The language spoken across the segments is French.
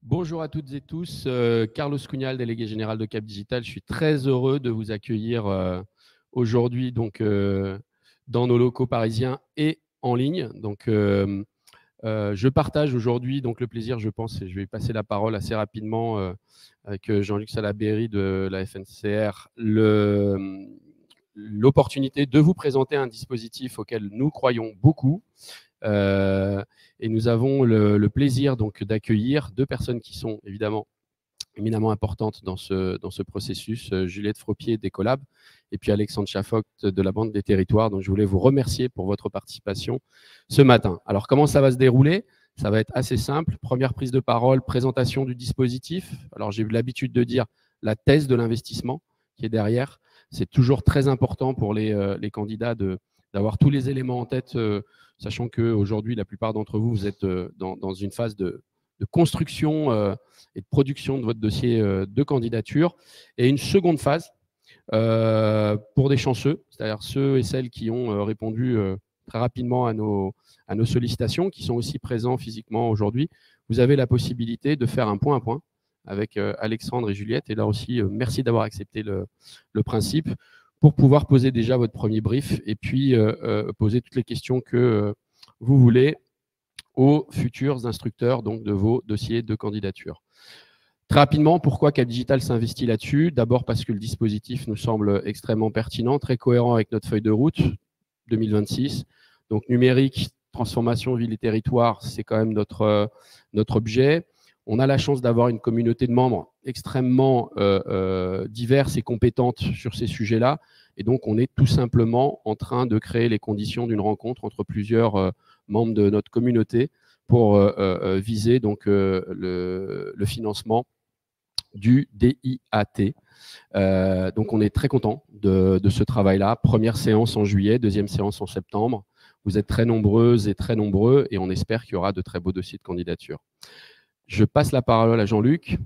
Bonjour à toutes et tous, Carlos Cugnal, délégué général de Cap Digital. Je suis très heureux de vous accueillir aujourd'hui dans nos locaux parisiens et en ligne. Je partage aujourd'hui le plaisir, je pense, et je vais passer la parole assez rapidement avec Jean-Luc Salaberry de la FNCR, l'opportunité de vous présenter un dispositif auquel nous croyons beaucoup. Et nous avons le plaisir d'accueillir deux personnes qui sont éminemment importantes dans ce processus, Juliette Fropier d'Ecolab et puis Alexandre Chaffoc de la Banque des Territoires. Donc, je voulais vous remercier pour votre participation ce matin. Alors, comment ça va se dérouler ? Ça va être assez simple. Première prise de parole, présentation du dispositif. Alors, j'ai eu l'habitude de dire la thèse de l'investissement qui est derrière. C'est toujours très important pour les candidats d'avoir tous les éléments en tête, sachant qu'aujourd'hui, la plupart d'entre vous, vous êtes dans une phase de construction et de production de votre dossier de candidature. Et une seconde phase pour des chanceux, c'est-à-dire ceux et celles qui ont répondu très rapidement à nos sollicitations, qui sont aussi présents physiquement aujourd'hui. Vous avez la possibilité de faire un point à point avec Alexandre et Juliette. Et là aussi, merci d'avoir accepté le principe pour pouvoir poser déjà votre premier brief et puis poser toutes les questions que vous voulez aux futurs instructeurs de vos dossiers de candidature. Très rapidement, pourquoi Cap Digital s'investit là-dessus ? D'abord parce que le dispositif nous semble extrêmement pertinent, très cohérent avec notre feuille de route 2026. Donc numérique, transformation, ville et territoire, c'est quand même notre objet. On a la chance d'avoir une communauté de membres extrêmement diverses et compétentes sur ces sujets-là. Et donc, on est tout simplement en train de créer les conditions d'une rencontre entre plusieurs membres de notre communauté pour viser le financement du DIAT. Donc, on est très content de ce travail-là. Première séance en juillet, deuxième séance en septembre. Vous êtes très nombreuses et très nombreux et on espère qu'il y aura de très beaux dossiers de candidature. Je passe la parole à Jean-Luc.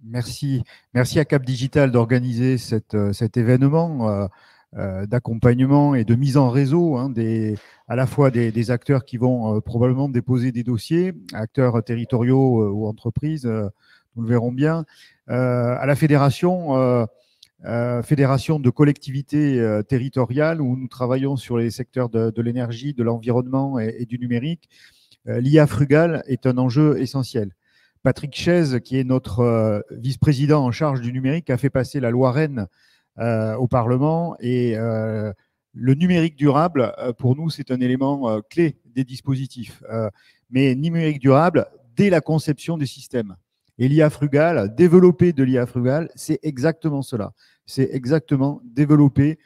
Merci à Cap Digital d'organiser cet événement d'accompagnement et de mise en réseau à la fois des acteurs qui vont probablement déposer des dossiers, acteurs territoriaux ou entreprises, nous le verrons bien, à la fédération de collectivités territoriales où nous travaillons sur les secteurs de l'énergie, de l'environnement et du numérique. L'IA Frugal est un enjeu essentiel. Patrick Chaise, qui est notre vice-président en charge du numérique, a fait passer la loi Rennes au Parlement. Et le numérique durable, pour nous, c'est un élément clé des dispositifs. Mais numérique durable dès la conception des systèmes. Et l'IA Frugal, développer de l'IA Frugal, c'est exactement cela. C'est exactement développer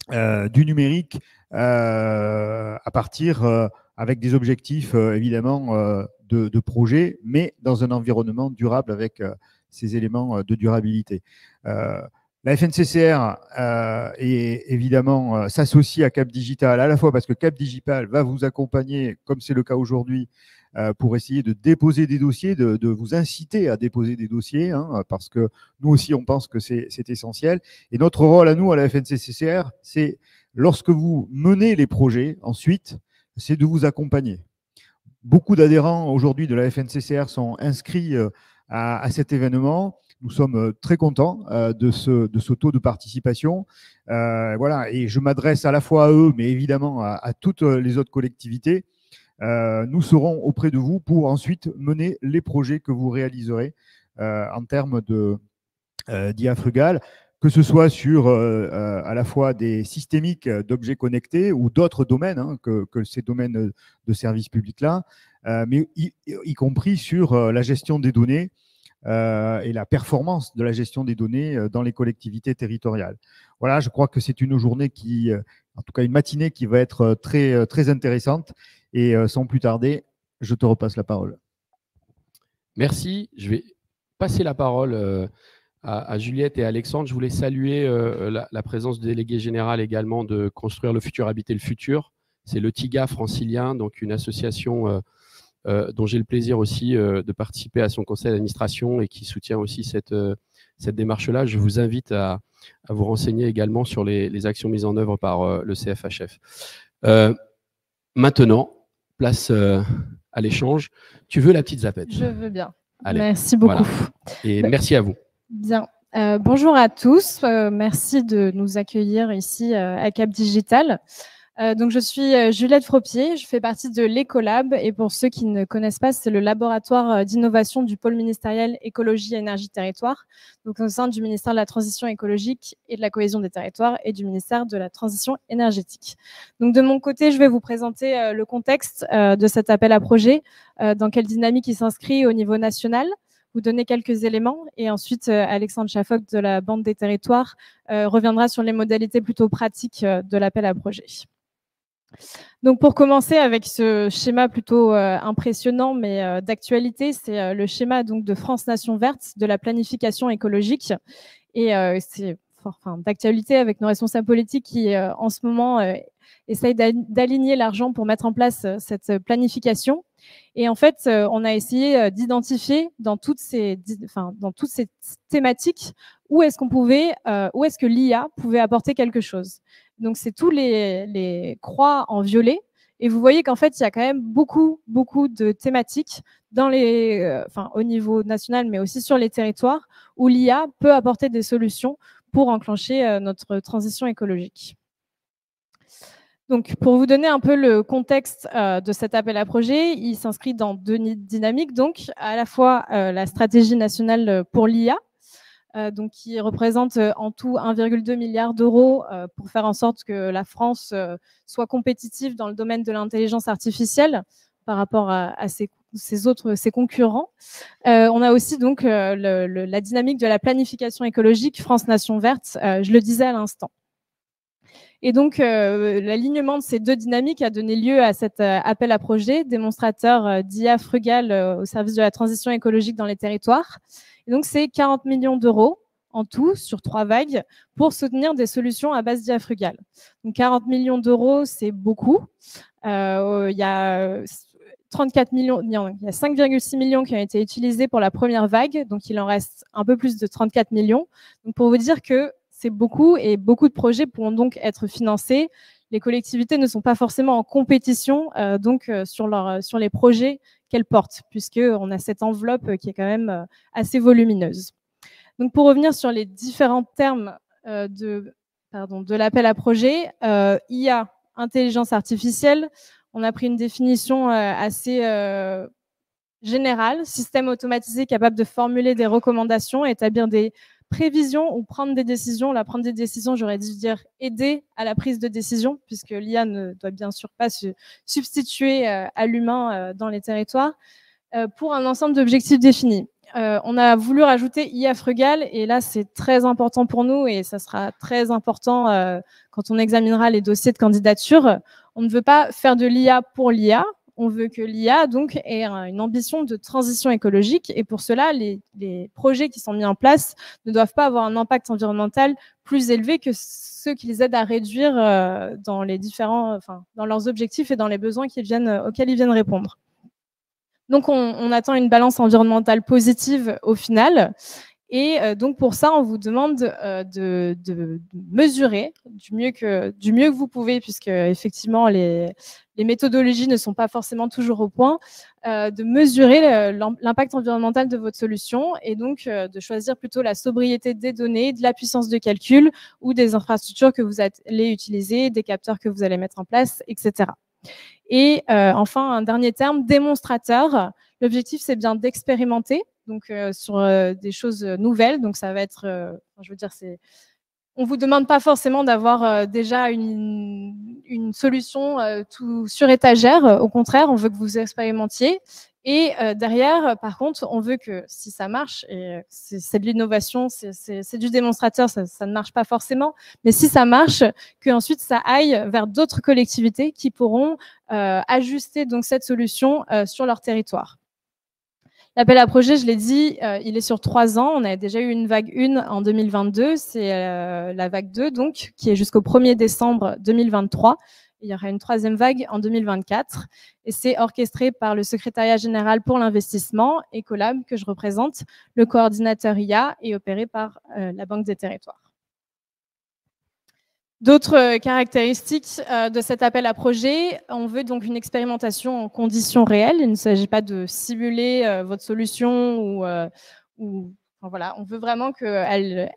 du numérique à partir avec des objectifs évidemment de projet, mais dans un environnement durable avec ces éléments de durabilité. La FNCCR évidemment s'associe à Cap Digital à la fois parce que Cap Digital va vous accompagner, comme c'est le cas aujourd'hui, pour essayer de déposer des dossiers, de vous inciter à déposer des dossiers, parce que nous aussi, on pense que c'est essentiel. Et notre rôle à nous, à la FNCCR, c'est lorsque vous menez les projets, ensuite, c'est de vous accompagner. Beaucoup d'adhérents aujourd'hui de la FNCCR sont inscrits à cet événement. Nous sommes très contents de ce taux de participation. Voilà, et je m'adresse à la fois à eux, mais évidemment à toutes les autres collectivités. Nous serons auprès de vous pour ensuite mener les projets que vous réaliserez en termes d'IA Frugal, que ce soit sur à la fois des systémiques d'objets connectés ou d'autres domaines que ces domaines de services publics-là, mais y compris sur la gestion des données et la performance de la gestion des données dans les collectivités territoriales. Voilà, je crois que c'est une journée en tout cas une matinée qui va être très, très intéressante. Et sans plus tarder, je te repasse la parole. Merci. Je vais passer la parole à Juliette et à Alexandre. Je voulais saluer la présence du délégué général également de Construire le futur, habiter le futur. C'est le TIGA francilien, donc une association dont j'ai le plaisir aussi de participer à son conseil d'administration et qui soutient aussi cette démarche-là. Je vous invite à vous renseigner également sur les actions mises en œuvre par le CFHF. Maintenant, place à l'échange. Tu veux la petite zapette? Je veux bien. Allez, merci beaucoup. Voilà. Et merci à vous. Bien. Bonjour à tous. Merci de nous accueillir ici à Cap Digital. Donc, je suis Juliette Fropier, je fais partie de l'Ecolab et pour ceux qui ne connaissent pas, c'est le laboratoire d'innovation du pôle ministériel écologie, énergie, territoire, donc au sein du ministère de la Transition écologique et de la cohésion des territoires et du ministère de la Transition énergétique. Donc, de mon côté, je vais vous présenter le contexte de cet appel à projet, dans quelle dynamique il s'inscrit au niveau national, vous donner quelques éléments et ensuite Alexandre Chaffoc de la Banque des territoires reviendra sur les modalités plutôt pratiques de l'appel à projet. Donc pour commencer avec ce schéma plutôt impressionnant mais d'actualité, c'est le schéma donc de France Nation Verte de la planification écologique et c'est d'actualité avec nos responsables politiques qui en ce moment essayent d'aligner l'argent pour mettre en place cette planification. Et en fait, on a essayé d'identifier dans toutes ces thématiques où est-ce que l'IA pouvait apporter quelque chose. Donc, c'est tous les croix en violet. Et vous voyez qu'en fait, il y a quand même beaucoup de thématiques au niveau national, mais aussi sur les territoires, où l'IA peut apporter des solutions pour enclencher notre transition écologique. Donc, pour vous donner un peu le contexte de cet appel à projet, il s'inscrit dans deux dynamiques. Donc, à la fois la stratégie nationale pour l'IA, donc qui représente en tout 1,2 milliard d'euros pour faire en sorte que la France soit compétitive dans le domaine de l'intelligence artificielle par rapport à ses concurrents. On a aussi donc la dynamique de la planification écologique France Nation Verte, je le disais à l'instant. Et donc, l'alignement de ces deux dynamiques a donné lieu à cet appel à projet démonstrateur d'IA frugale au service de la transition écologique dans les territoires. Et donc, c'est 40 millions d'euros en tout sur 3 vagues pour soutenir des solutions à base d'IA frugale. Donc, 40 millions d'euros, c'est beaucoup. Il y a 34 millions, il y a 5,6 millions qui ont été utilisés pour la première vague, donc il en reste un peu plus de 34 millions. Donc, pour vous dire que c'est beaucoup et beaucoup de projets pourront donc être financés. Les collectivités ne sont pas forcément en compétition sur les projets qu'elles portent, puisqu'on a cette enveloppe qui est quand même assez volumineuse. Donc pour revenir sur les différents termes de l'appel à projet, IA, intelligence artificielle, on a pris une définition assez générale, système automatisé capable de formuler des recommandations, établir des prévision ou prendre des décisions. La prendre des décisions, j'aurais dû dire aider à la prise de décision, puisque l'IA ne doit bien sûr pas se substituer à l'humain dans les territoires, pour un ensemble d'objectifs définis. On a voulu rajouter IA frugale, et là c'est très important pour nous, et ça sera très important quand on examinera les dossiers de candidature. On ne veut pas faire de l'IA pour l'IA. On veut que l'IA donc ait une ambition de transition écologique, et pour cela, les projets qui sont mis en place ne doivent pas avoir un impact environnemental plus élevé que ceux qui les aident à réduire dans leurs objectifs et dans les besoins auxquels ils viennent répondre. Donc, on attend une balance environnementale positive au final. Et donc, pour ça, on vous demande de mesurer du mieux que vous pouvez, puisque effectivement, les méthodologies ne sont pas forcément toujours au point, de mesurer l'impact environnemental de votre solution et donc de choisir plutôt la sobriété des données, de la puissance de calcul ou des infrastructures que vous allez utiliser, des capteurs que vous allez mettre en place, etc. Et enfin, un dernier terme, démonstrateur. L'objectif, c'est bien d'expérimenter donc sur des choses nouvelles. Donc ça va être, on vous demande pas forcément d'avoir déjà une solution tout sur étagère. Au contraire, on veut que vous expérimentiez. Et derrière, par contre, on veut que si ça marche, et c'est de l'innovation, c'est du démonstrateur, ça ne marche pas forcément, mais si ça marche, qu'ensuite ça aille vers d'autres collectivités qui pourront ajuster donc cette solution sur leur territoire. L'appel à projet, je l'ai dit, il est sur 3 ans. On a déjà eu une vague 1 en 2022, c'est la vague 2, donc, qui est jusqu'au 1er décembre 2023. Il y aura une 3e vague en 2024. Et c'est orchestré par le Secrétariat général pour l'investissement, Ecolab, que je représente, le coordinateur IA, et opéré par la Banque des territoires. D'autres caractéristiques de cet appel à projet, on veut donc une expérimentation en conditions réelles. Il ne s'agit pas de simuler votre solution enfin, voilà, on veut vraiment qu'elle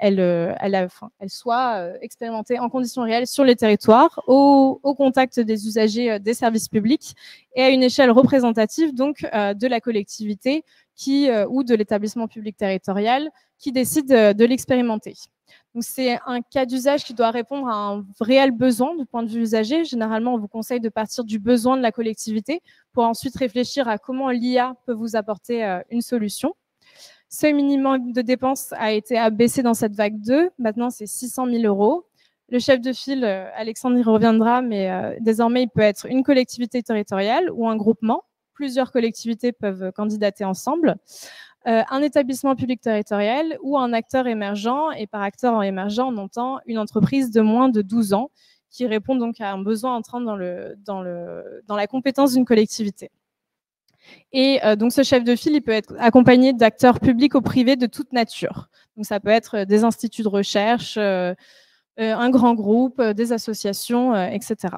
soit expérimentée en conditions réelles sur les territoires, au contact des usagers des services publics et à une échelle représentative donc de la collectivité ou de l'établissement public territorial qui décide de l'expérimenter. Donc, c'est un cas d'usage qui doit répondre à un réel besoin du point de vue usager. Généralement, on vous conseille de partir du besoin de la collectivité pour ensuite réfléchir à comment l'IA peut vous apporter une solution. Seuil minimum de dépenses a été abaissé dans cette vague 2. Maintenant, c'est 600 000 €. Le chef de file, Alexandre y reviendra, mais désormais, il peut être une collectivité territoriale ou un groupement. Plusieurs collectivités peuvent candidater ensemble. Un établissement public territorial ou un acteur émergent. Et par acteur émergent, on entend une entreprise de moins de 12 ans qui répond donc à un besoin entrant dans la compétence d'une collectivité. Et donc, ce chef de file, il peut être accompagné d'acteurs publics ou privés de toute nature. Donc, ça peut être des instituts de recherche, un grand groupe, des associations, etc.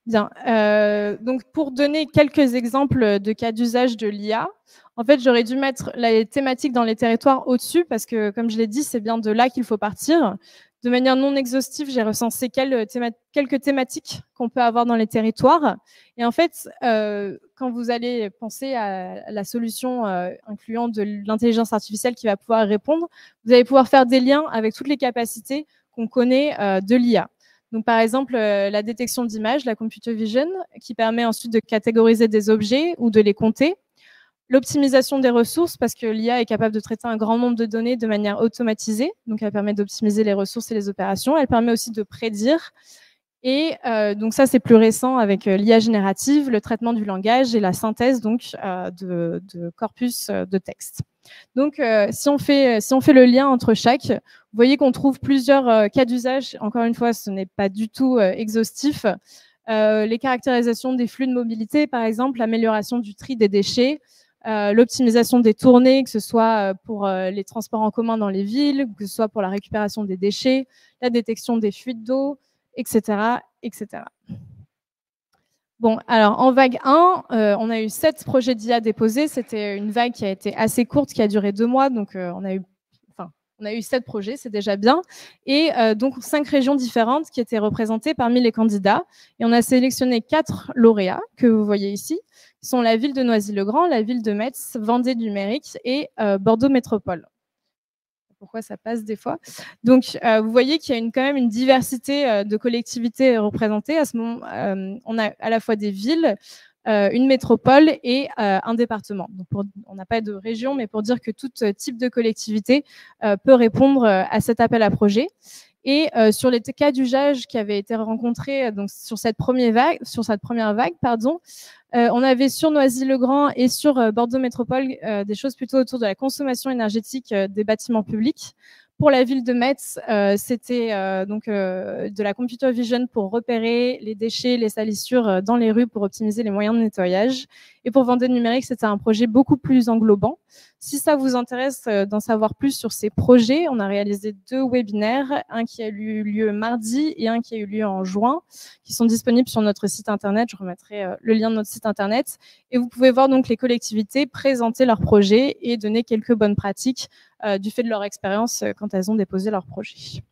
Bien. Donc, pour donner quelques exemples de cas d'usage de l'IA, en fait, j'aurais dû mettre les thématiques dans les territoires au-dessus parce que, comme je l'ai dit, c'est bien de là qu'il faut partir. De manière non exhaustive, j'ai recensé quelques thématiques qu'on peut avoir dans les territoires. Et en fait, quand vous allez penser à la solution incluant de l'intelligence artificielle qui va pouvoir répondre, vous allez pouvoir faire des liens avec toutes les capacités qu'on connaît de l'IA. Donc, par exemple, la détection d'images, la computer vision, qui permet ensuite de catégoriser des objets ou de les compter. L'optimisation des ressources, parce que l'IA est capable de traiter un grand nombre de données de manière automatisée. Donc, elle permet d'optimiser les ressources et les opérations. Elle permet aussi de prédire. Et donc, ça, c'est plus récent avec l'IA générative, le traitement du langage et la synthèse donc, de corpus de texte. Donc, si on fait le lien entre chaque, vous voyez qu'on trouve plusieurs cas d'usage. Encore une fois, ce n'est pas du tout exhaustif. Les caractérisations des flux de mobilité, par exemple, l'amélioration du tri des déchets, l'optimisation des tournées, que ce soit pour les transports en commun dans les villes, que ce soit pour la récupération des déchets, la détection des fuites d'eau, etc., etc. Bon, alors en vague 1, on a eu 7 projets d'IA déposés. C'était une vague qui a été assez courte, qui a duré 2 mois. Donc, on a eu 7 projets, c'est déjà bien. Et donc, 5 régions différentes qui étaient représentées parmi les candidats. Et on a sélectionné 4 lauréats que vous voyez ici, qui sont la ville de Noisy-le-Grand, la ville de Metz, Vendée Numérique et Bordeaux Métropole. Pourquoi ça passe des fois. Donc, vous voyez qu'il y a quand même une diversité de collectivités représentées. À ce moment, on a à la fois des villes, une métropole et un département. Donc, on n'a pas de région, mais pour dire que tout type de collectivité peut répondre à cet appel à projet. Et sur les cas d'usage qui avaient été rencontrés donc, sur cette première vague, on avait sur Noisy-le-Grand et sur Bordeaux Métropole des choses plutôt autour de la consommation énergétique des bâtiments publics. Pour la ville de Metz, c'était de la computer vision pour repérer les déchets, les salissures dans les rues pour optimiser les moyens de nettoyage. Et pour Vendée Numérique, c'était un projet beaucoup plus englobant. Si ça vous intéresse d'en savoir plus sur ces projets, on a réalisé 2 webinaires, un qui a eu lieu mardi et un qui a eu lieu en juin, qui sont disponibles sur notre site internet. Je remettrai le lien de notre site internet. Et vous pouvez voir donc les collectivités présenter leurs projets et donner quelques bonnes pratiques du fait de leur expérience quand elles ont déposé leur projet.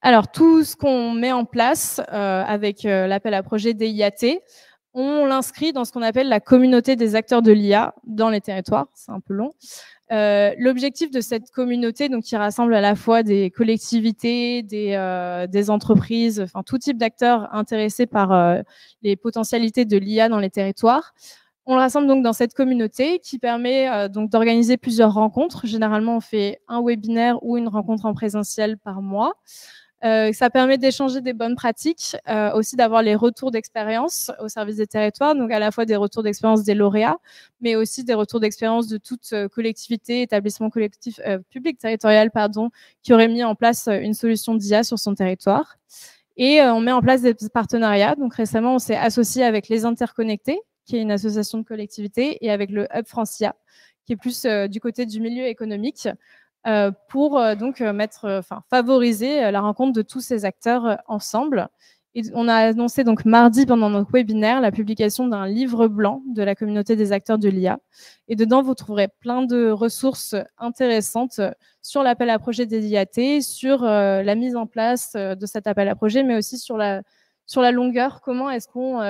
Alors, tout ce qu'on met en place avec l'appel à projet DIAT, on l'inscrit dans ce qu'on appelle la communauté des acteurs de l'IA dans les territoires. C'est un peu long. L'objectif de cette communauté, donc, qui rassemble à la fois des collectivités, des entreprises, enfin tout type d'acteurs intéressés par les potentialités de l'IA dans les territoires, on le rassemble donc dans cette communauté qui permet donc d'organiser plusieurs rencontres. Généralement, on fait un webinaire ou une rencontre en présentiel par mois. Ça permet d'échanger des bonnes pratiques, aussi d'avoir les retours d'expérience au service des territoires, donc à la fois des retours d'expérience des lauréats, mais aussi des retours d'expérience de toute collectivité, établissement collectif, public territorial, qui aurait mis en place une solution d'IA sur son territoire. Et on met en place des partenariats. Donc récemment, on s'est associé avec Les Interconnectés, qui est une association de collectivités, et avec le Hub Francia, qui est plus du côté du milieu économique, pour donc favoriser la rencontre de tous ces acteurs ensemble. Et on a annoncé donc mardi pendant notre webinaire la publication d'un livre blanc de la communauté des acteurs de l'IA. Et dedans, vous trouverez plein de ressources intéressantes sur l'appel à projet des IAT, sur la mise en place de cet appel à projet, mais aussi sur la longueur. Comment est-ce qu'on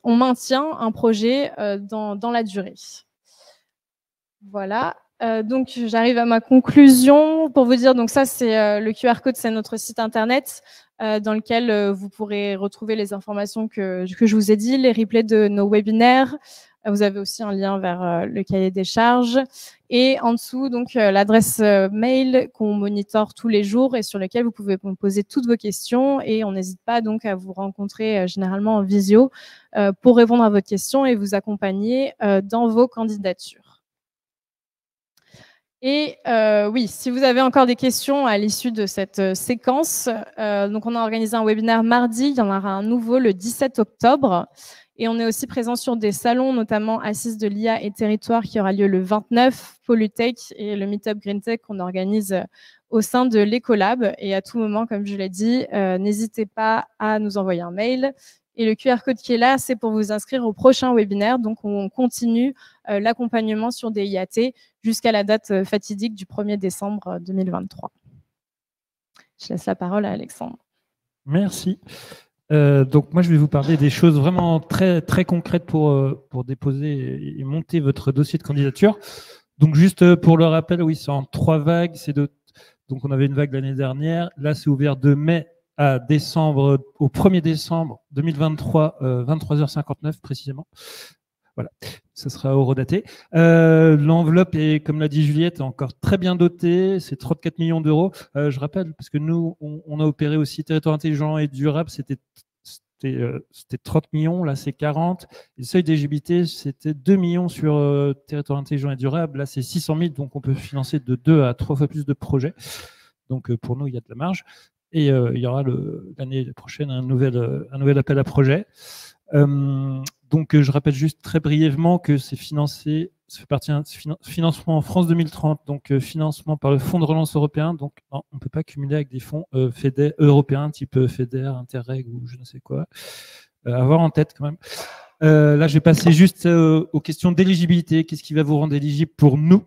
on maintient un projet dans la durée. Voilà. Donc, j'arrive à ma conclusion pour vous dire, donc ça, c'est le QR code, c'est notre site internet dans lequel vous pourrez retrouver les informations que je vous ai dit, les replays de nos webinaires. Vous avez aussi un lien vers le cahier des charges. Et en dessous, donc, l'adresse mail qu'on monitore tous les jours et sur lequel vous pouvez me poser toutes vos questions. Et on n'hésite pas donc à vous rencontrer généralement en visio pour répondre à votre question et vous accompagner dans vos candidatures. Et oui, si vous avez encore des questions à l'issue de cette séquence, donc on a organisé un webinaire mardi, il y en aura un nouveau le 17 octobre. Et on est aussi présent sur des salons, notamment Assises de l'IA et Territoire, qui aura lieu le 29, Polytech et le Meetup Green Tech qu'on organise au sein de l'Ecolab. Et à tout moment, comme je l'ai dit, n'hésitez pas à nous envoyer un mail. Et le QR code qui est là, c'est pour vous inscrire au prochain webinaire. Donc, on continue l'accompagnement sur des IAT jusqu'à la date fatidique du 1er décembre 2023. Je laisse la parole à Alexandre. Merci. Donc, moi, je vais vous parler des choses vraiment très, très concrètes pour déposer et monter votre dossier de candidature. Donc, juste pour le rappel, oui, c'est en 3 vagues. Donc, on avait une vague l'année dernière. Là, c'est ouvert de mai à décembre, au 1er décembre 2023, 23h59 précisément. Voilà, ça sera horodaté. L'enveloppe est, comme l'a dit Juliette, encore très bien dotée, c'est 34 millions d'euros. Je rappelle, parce que nous, on a opéré aussi territoire intelligent et durable, c'était 30 millions, là c'est 40. Et le seuil d'éligibilité, c'était 2 millions sur territoire intelligent et durable, là c'est 600 000, donc on peut financer de 2 à 3 fois plus de projets. Donc pour nous, il y a de la marge. Et il y aura l'année prochaine un nouvel appel à projet. Donc, je rappelle juste très brièvement que c'est financé, ça fait partie d'un financement en France 2030, donc financement par le Fonds de relance européen. Donc, non, on ne peut pas cumuler avec des fonds européens type FEDER, Interreg ou je ne sais quoi. Avoir en tête quand même. Là, je vais passer juste aux questions d'éligibilité. Qu'est-ce qui va vous rendre éligible pour nous?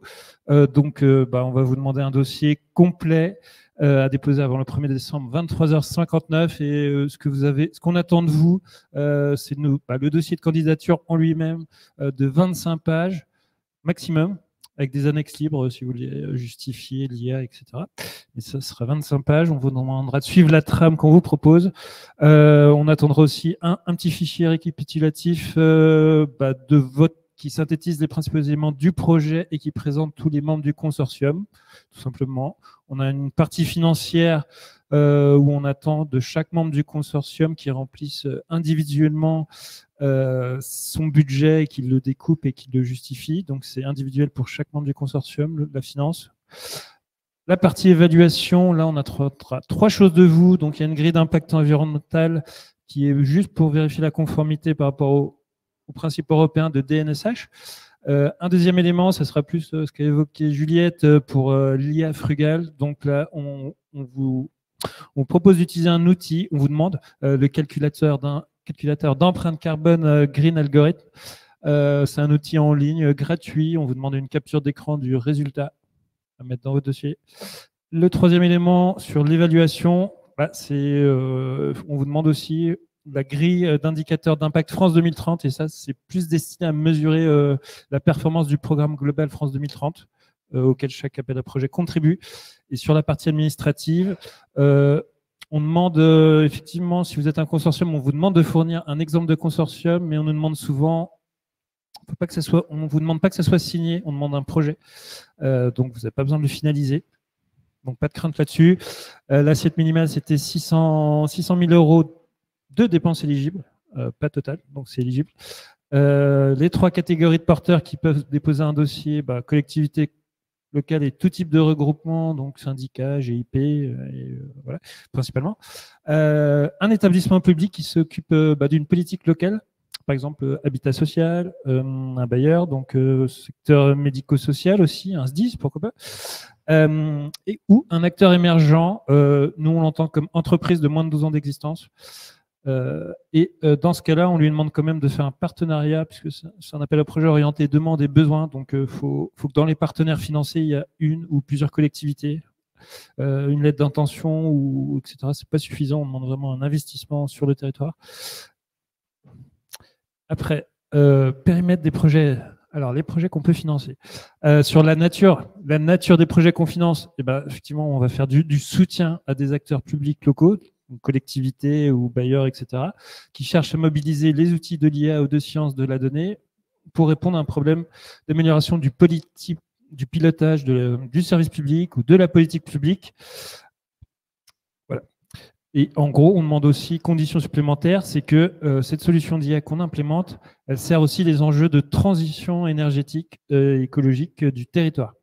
Donc, on va vous demander un dossier complet à déposer avant le 1er décembre, 23h59. Et ce qu'on attend de vous, c'est le dossier de candidature en lui-même de 25 pages maximum, avec des annexes libres si vous voulez justifier l'IA, etc. Et ça sera 25 pages. On vous demandera de suivre la trame qu'on vous propose. On attendra aussi un petit fichier récapitulatif de votre qui synthétise les principaux éléments du projet et qui présente tous les membres du consortium, tout simplement. On a une partie financière où on attend de chaque membre du consortium qui remplisse individuellement son budget et qu'il le découpe et qu'il le justifie. Donc, c'est individuel pour chaque membre du consortium, la finance. La partie évaluation, là, on a 3 choses de vous. Donc, il y a une grille d'impact environnemental qui est juste pour vérifier la conformité par rapport aux principe européen de DNSH. Un deuxième élément, ce sera plus ce qu'a évoqué Juliette pour l'IA frugale. Donc là, on vous propose d'utiliser un outil, on vous demande le calculateur d'empreinte carbone Green Algorithm. C'est un outil en ligne gratuit. On vous demande une capture d'écran du résultat à mettre dans votre dossier. Le troisième élément sur l'évaluation, on vous demande aussi la grille d'indicateurs d'impact France 2030, et ça, c'est plus destiné à mesurer la performance du programme global France 2030, auquel chaque appel à projet contribue. Et sur la partie administrative, on demande effectivement, si vous êtes un consortium, on vous demande de fournir un exemple de consortium, mais on nous demande souvent, on ne vous demande pas que ça soit signé, on demande un projet. Donc, vous n'avez pas besoin de le finaliser. Donc, pas de crainte là-dessus. L'assiette minimale, c'était 600 000 euros de dépenses éligibles, pas total, donc c'est éligible. Les 3 catégories de porteurs qui peuvent déposer un dossier, collectivité locale et tout type de regroupement, donc syndicats, GIP, voilà, principalement. Un établissement public qui s'occupe d'une politique locale, par exemple habitat social, un bailleur, donc secteur médico-social aussi, un SDIS, pourquoi pas, ou un acteur émergent, nous on l'entend comme entreprise de moins de 12 ans d'existence. Dans ce cas-là, on lui demande quand même de faire un partenariat, puisque c'est un appel à projet orienté demande et besoin. Donc, faut que dans les partenaires financés, il y a une ou plusieurs collectivités, une lettre d'intention, ou etc. C'est pas suffisant. On demande vraiment un investissement sur le territoire. Après, périmètre des projets. Alors, les projets qu'on peut financer. Sur la nature des projets qu'on finance, effectivement, on va faire du soutien à des acteurs publics locaux, collectivités ou bailleurs, etc., qui cherchent à mobiliser les outils de l'IA ou de sciences de la donnée pour répondre à un problème d'amélioration du pilotage du service public ou de la politique publique. Voilà. Et en gros, on demande aussi, condition supplémentaire, c'est que cette solution d'IA qu'on implémente, elle sert aussi les enjeux de transition énergétique et écologique du territoire.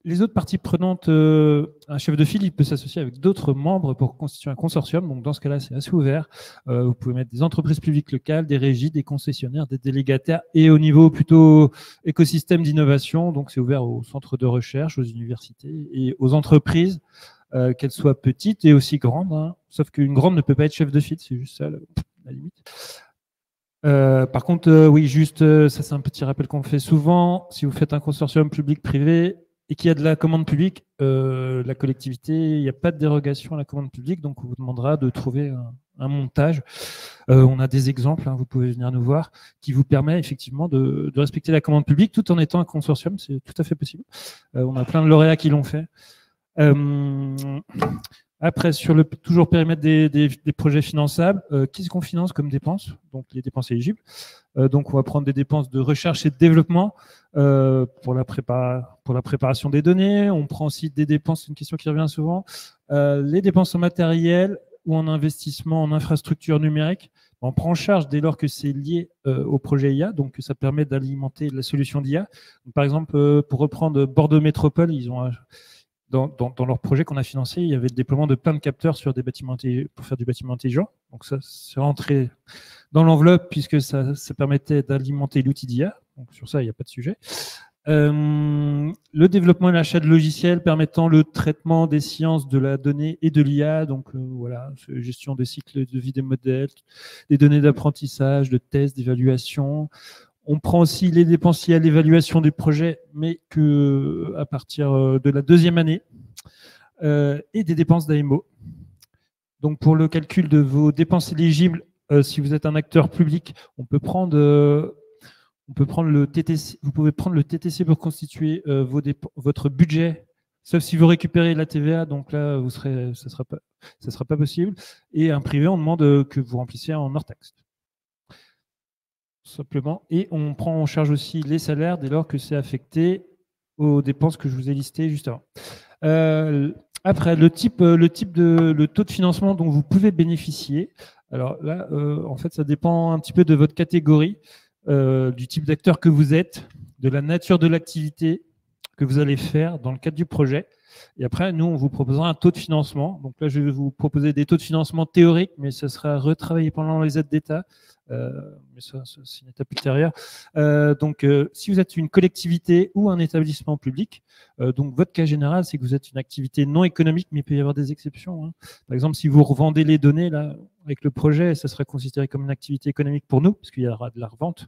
Les autres parties prenantes, un chef de file, il peut s'associer avec d'autres membres pour constituer un consortium. Donc, dans ce cas-là, c'est assez ouvert. Vous pouvez mettre des entreprises publiques locales, des régies, des concessionnaires, des délégataires et au niveau plutôt écosystème d'innovation. Donc, c'est ouvert aux centres de recherche, aux universités et aux entreprises, qu'elles soient petites et aussi grandes. Hein. Sauf qu'une grande ne peut pas être chef de file, c'est juste ça la limite. Par contre, oui, juste, ça c'est un petit rappel qu'on fait souvent. Si vous faites un consortium public-privé, et qu'il y a de la commande publique, la collectivité, il n'y a pas de dérogation à la commande publique, donc on vous demandera de trouver un montage. On a des exemples, hein, vous pouvez venir nous voir, qui vous permet effectivement de respecter la commande publique tout en étant un consortium, c'est tout à fait possible. On a plein de lauréats qui l'ont fait. Après, sur le toujours périmètre des projets finançables, qu'est-ce qu'on finance comme dépenses? Donc les dépenses éligibles. Donc on va prendre des dépenses de recherche et de développement pour la préparation des données. On prend aussi des dépenses, c'est une question qui revient souvent, les dépenses en matériel ou en investissement en infrastructure numérique. On prend en charge dès lors que c'est lié au projet IA, donc ça permet d'alimenter la solution d'IA. Par exemple, pour reprendre Bordeaux Métropole, ils ont dans leur projet qu'on a financé, il y avait le déploiement de plein de capteurs sur des bâtiments pour faire du bâtiment intelligent. Donc ça, c'est rentré dans l'enveloppe puisque ça permettait d'alimenter l'outil d'IA. Donc sur ça, il n'y a pas de sujet. Le développement et l'achat de logiciels permettant le traitement des sciences de la donnée et de l'IA. Donc voilà, gestion des cycles de vie des modèles, des données d'apprentissage, de tests, d'évaluation. On prend aussi les dépenses liées à l'évaluation du projet, mais à partir de la deuxième année, et des dépenses d'AMO. Donc, pour le calcul de vos dépenses éligibles, si vous êtes un acteur public, on peut prendre le TTC. Vous pouvez prendre le TTC pour constituer votre budget, sauf si vous récupérez la TVA. Donc là, ça sera pas possible. Et un privé, on demande que vous remplissiez en hors taxe. Simplement, et on prend en charge aussi les salaires dès lors que c'est affecté aux dépenses que je vous ai listées juste avant. Après, le taux de financement dont vous pouvez bénéficier. Alors là, en fait, ça dépend un petit peu de votre catégorie, du type d'acteur que vous êtes, de la nature de l'activité que vous allez faire dans le cadre du projet. Et après, nous, on vous proposera un taux de financement. Donc là, je vais vous proposer des taux de financement théoriques, mais ça sera retravaillé pendant les aides d'État. Mais ça, c'est une étape ultérieure. Donc, si vous êtes une collectivité ou un établissement public, donc votre cas général, c'est que vous êtes une activité non économique, mais il peut y avoir des exceptions. Hein. Par exemple, si vous revendez les données là, avec le projet, ça serait considéré comme une activité économique pour nous, parce qu'il y aura de la revente.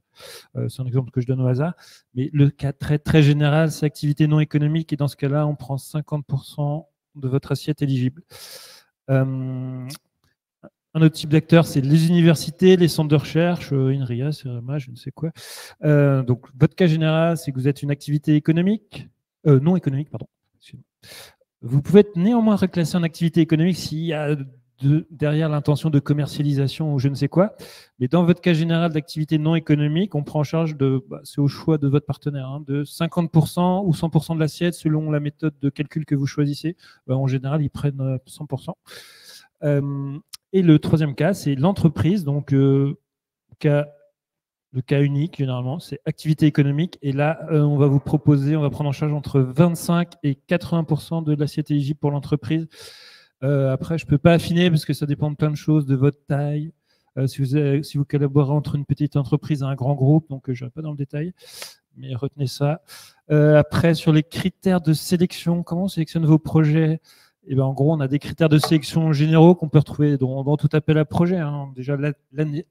C'est un exemple que je donne au hasard. Mais le cas très, très général, c'est activité non économique, et dans ce cas-là, on prend 50% de votre assiette éligible. Un autre type d'acteur, c'est les universités, les centres de recherche, INRIA, CEREMA, je ne sais quoi. Donc, votre cas général, c'est que vous êtes une activité économique, non économique, pardon. Vous pouvez être néanmoins reclassé en activité économique s'il y a derrière l'intention de commercialisation ou je ne sais quoi. Mais dans votre cas général d'activité non économique, on prend en charge c'est au choix de votre partenaire, hein, de 50% ou 100% de l'assiette selon la méthode de calcul que vous choisissez. En général, ils prennent 100%. Et le troisième cas, c'est l'entreprise. Donc, le cas unique, généralement, c'est activité économique. Et là, on va prendre en charge entre 25 et 80% de l'assiette éligible pour l'entreprise. Après, je ne peux pas affiner parce que ça dépend de plein de choses, de votre taille, si vous collaborez entre une petite entreprise et un grand groupe, donc je n'irai pas dans le détail, mais retenez ça. Après, sur les critères de sélection, comment on sélectionne vos projets? Et ben, en gros, on a des critères de sélection généraux qu'on peut retrouver dans tout appel à projet. Déjà,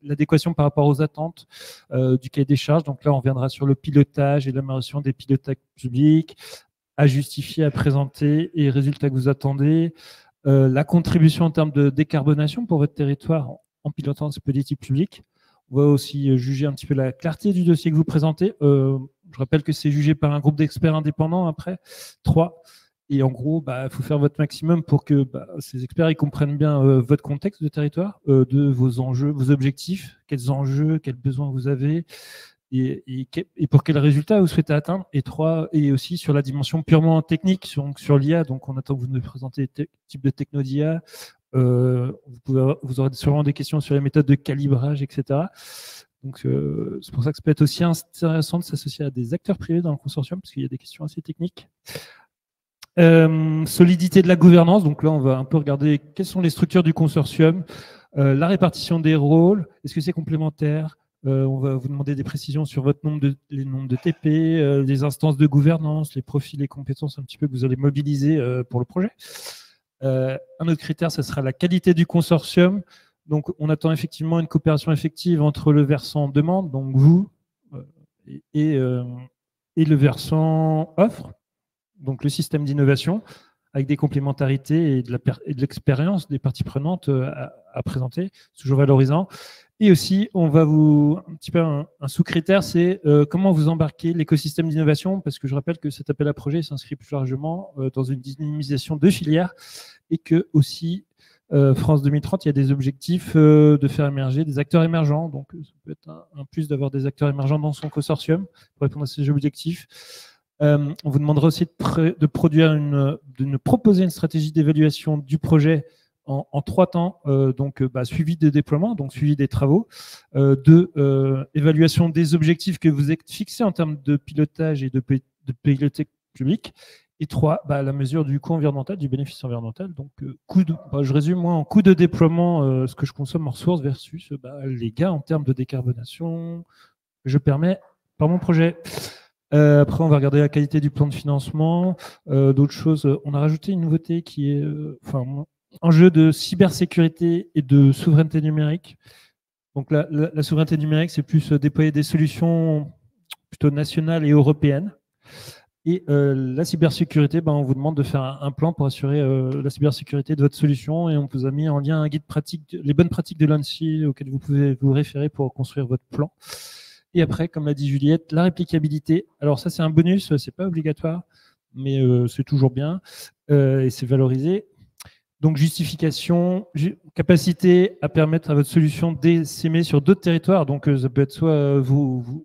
l'adéquation par rapport aux attentes du cahier des charges. Donc là, on reviendra sur le pilotage et l'amélioration des pilotages publics, à justifier, à présenter et les résultats que vous attendez. La contribution en termes de décarbonation pour votre territoire en pilotant ces politiques publiques. On va aussi juger un petit peu la clarté du dossier que vous présentez. Je rappelle que c'est jugé par un groupe d'experts indépendants après, 3. Et en gros, il faut faire votre maximum pour que ces experts ils comprennent bien votre contexte de territoire, de vos enjeux, vos objectifs, quels enjeux, quels besoins vous avez, et pour quels résultats vous souhaitez atteindre. Et 3, et aussi sur la dimension purement technique, sur l'IA. Donc, on attend que vous nous présentez le type de techno d'IA. Vous aurez sûrement des questions sur les méthodes de calibrage, etc. Donc, c'est pour ça que ça peut être aussi intéressant de s'associer à des acteurs privés dans le consortium, parce qu'il y a des questions assez techniques. Solidité de la gouvernance, donc là on va un peu regarder quelles sont les structures du consortium, la répartition des rôles, est-ce que c'est complémentaire, on va vous demander des précisions sur les nombres de TP, les instances de gouvernance, les profils et compétences un petit peu que vous allez mobiliser pour le projet. Un autre critère, ce sera la qualité du consortium, donc on attend effectivement une coopération effective entre le versant demande, donc vous, et le versant offre. Donc le système d'innovation, avec des complémentarités et de l'expérience des parties prenantes à présenter, toujours valorisant. Et aussi, on va un petit peu un sous-critère, c'est comment vous embarquez l'écosystème d'innovation, parce que je rappelle que cet appel à projet s'inscrit plus largement dans une dynamisation de filières, et que aussi, France 2030, il y a des objectifs de faire émerger des acteurs émergents. Donc ça peut être un plus d'avoir des acteurs émergents dans son consortium pour répondre à ces objectifs. On vous demandera aussi de proposer une stratégie d'évaluation du projet en 3 temps, donc suivi de déploiement, donc suivi des travaux, évaluation des objectifs que vous êtes fixés en termes de pilotage et de pilotage public, et 3, la mesure du coût environnemental, du bénéfice environnemental. Donc je résume moi en coût de déploiement ce que je consomme en ressources versus les gains en termes de décarbonation que je permets par mon projet. Après, on va regarder la qualité du plan de financement. D'autres choses, on a rajouté une nouveauté qui est un jeu de cybersécurité et de souveraineté numérique. Donc la souveraineté numérique, c'est plus déployer des solutions plutôt nationales et européennes. Et la cybersécurité, on vous demande de faire un plan pour assurer la cybersécurité de votre solution, et on vous a mis en lien un guide pratique, les bonnes pratiques de l'ANSSI auxquelles vous pouvez vous référer pour construire votre plan. Et après, comme l'a dit Juliette, la réplicabilité. Alors ça, c'est un bonus, c'est pas obligatoire, mais c'est toujours bien et c'est valorisé. Donc justification, capacité à permettre à votre solution d'essaimer sur d'autres territoires. Donc ça peut être soit vous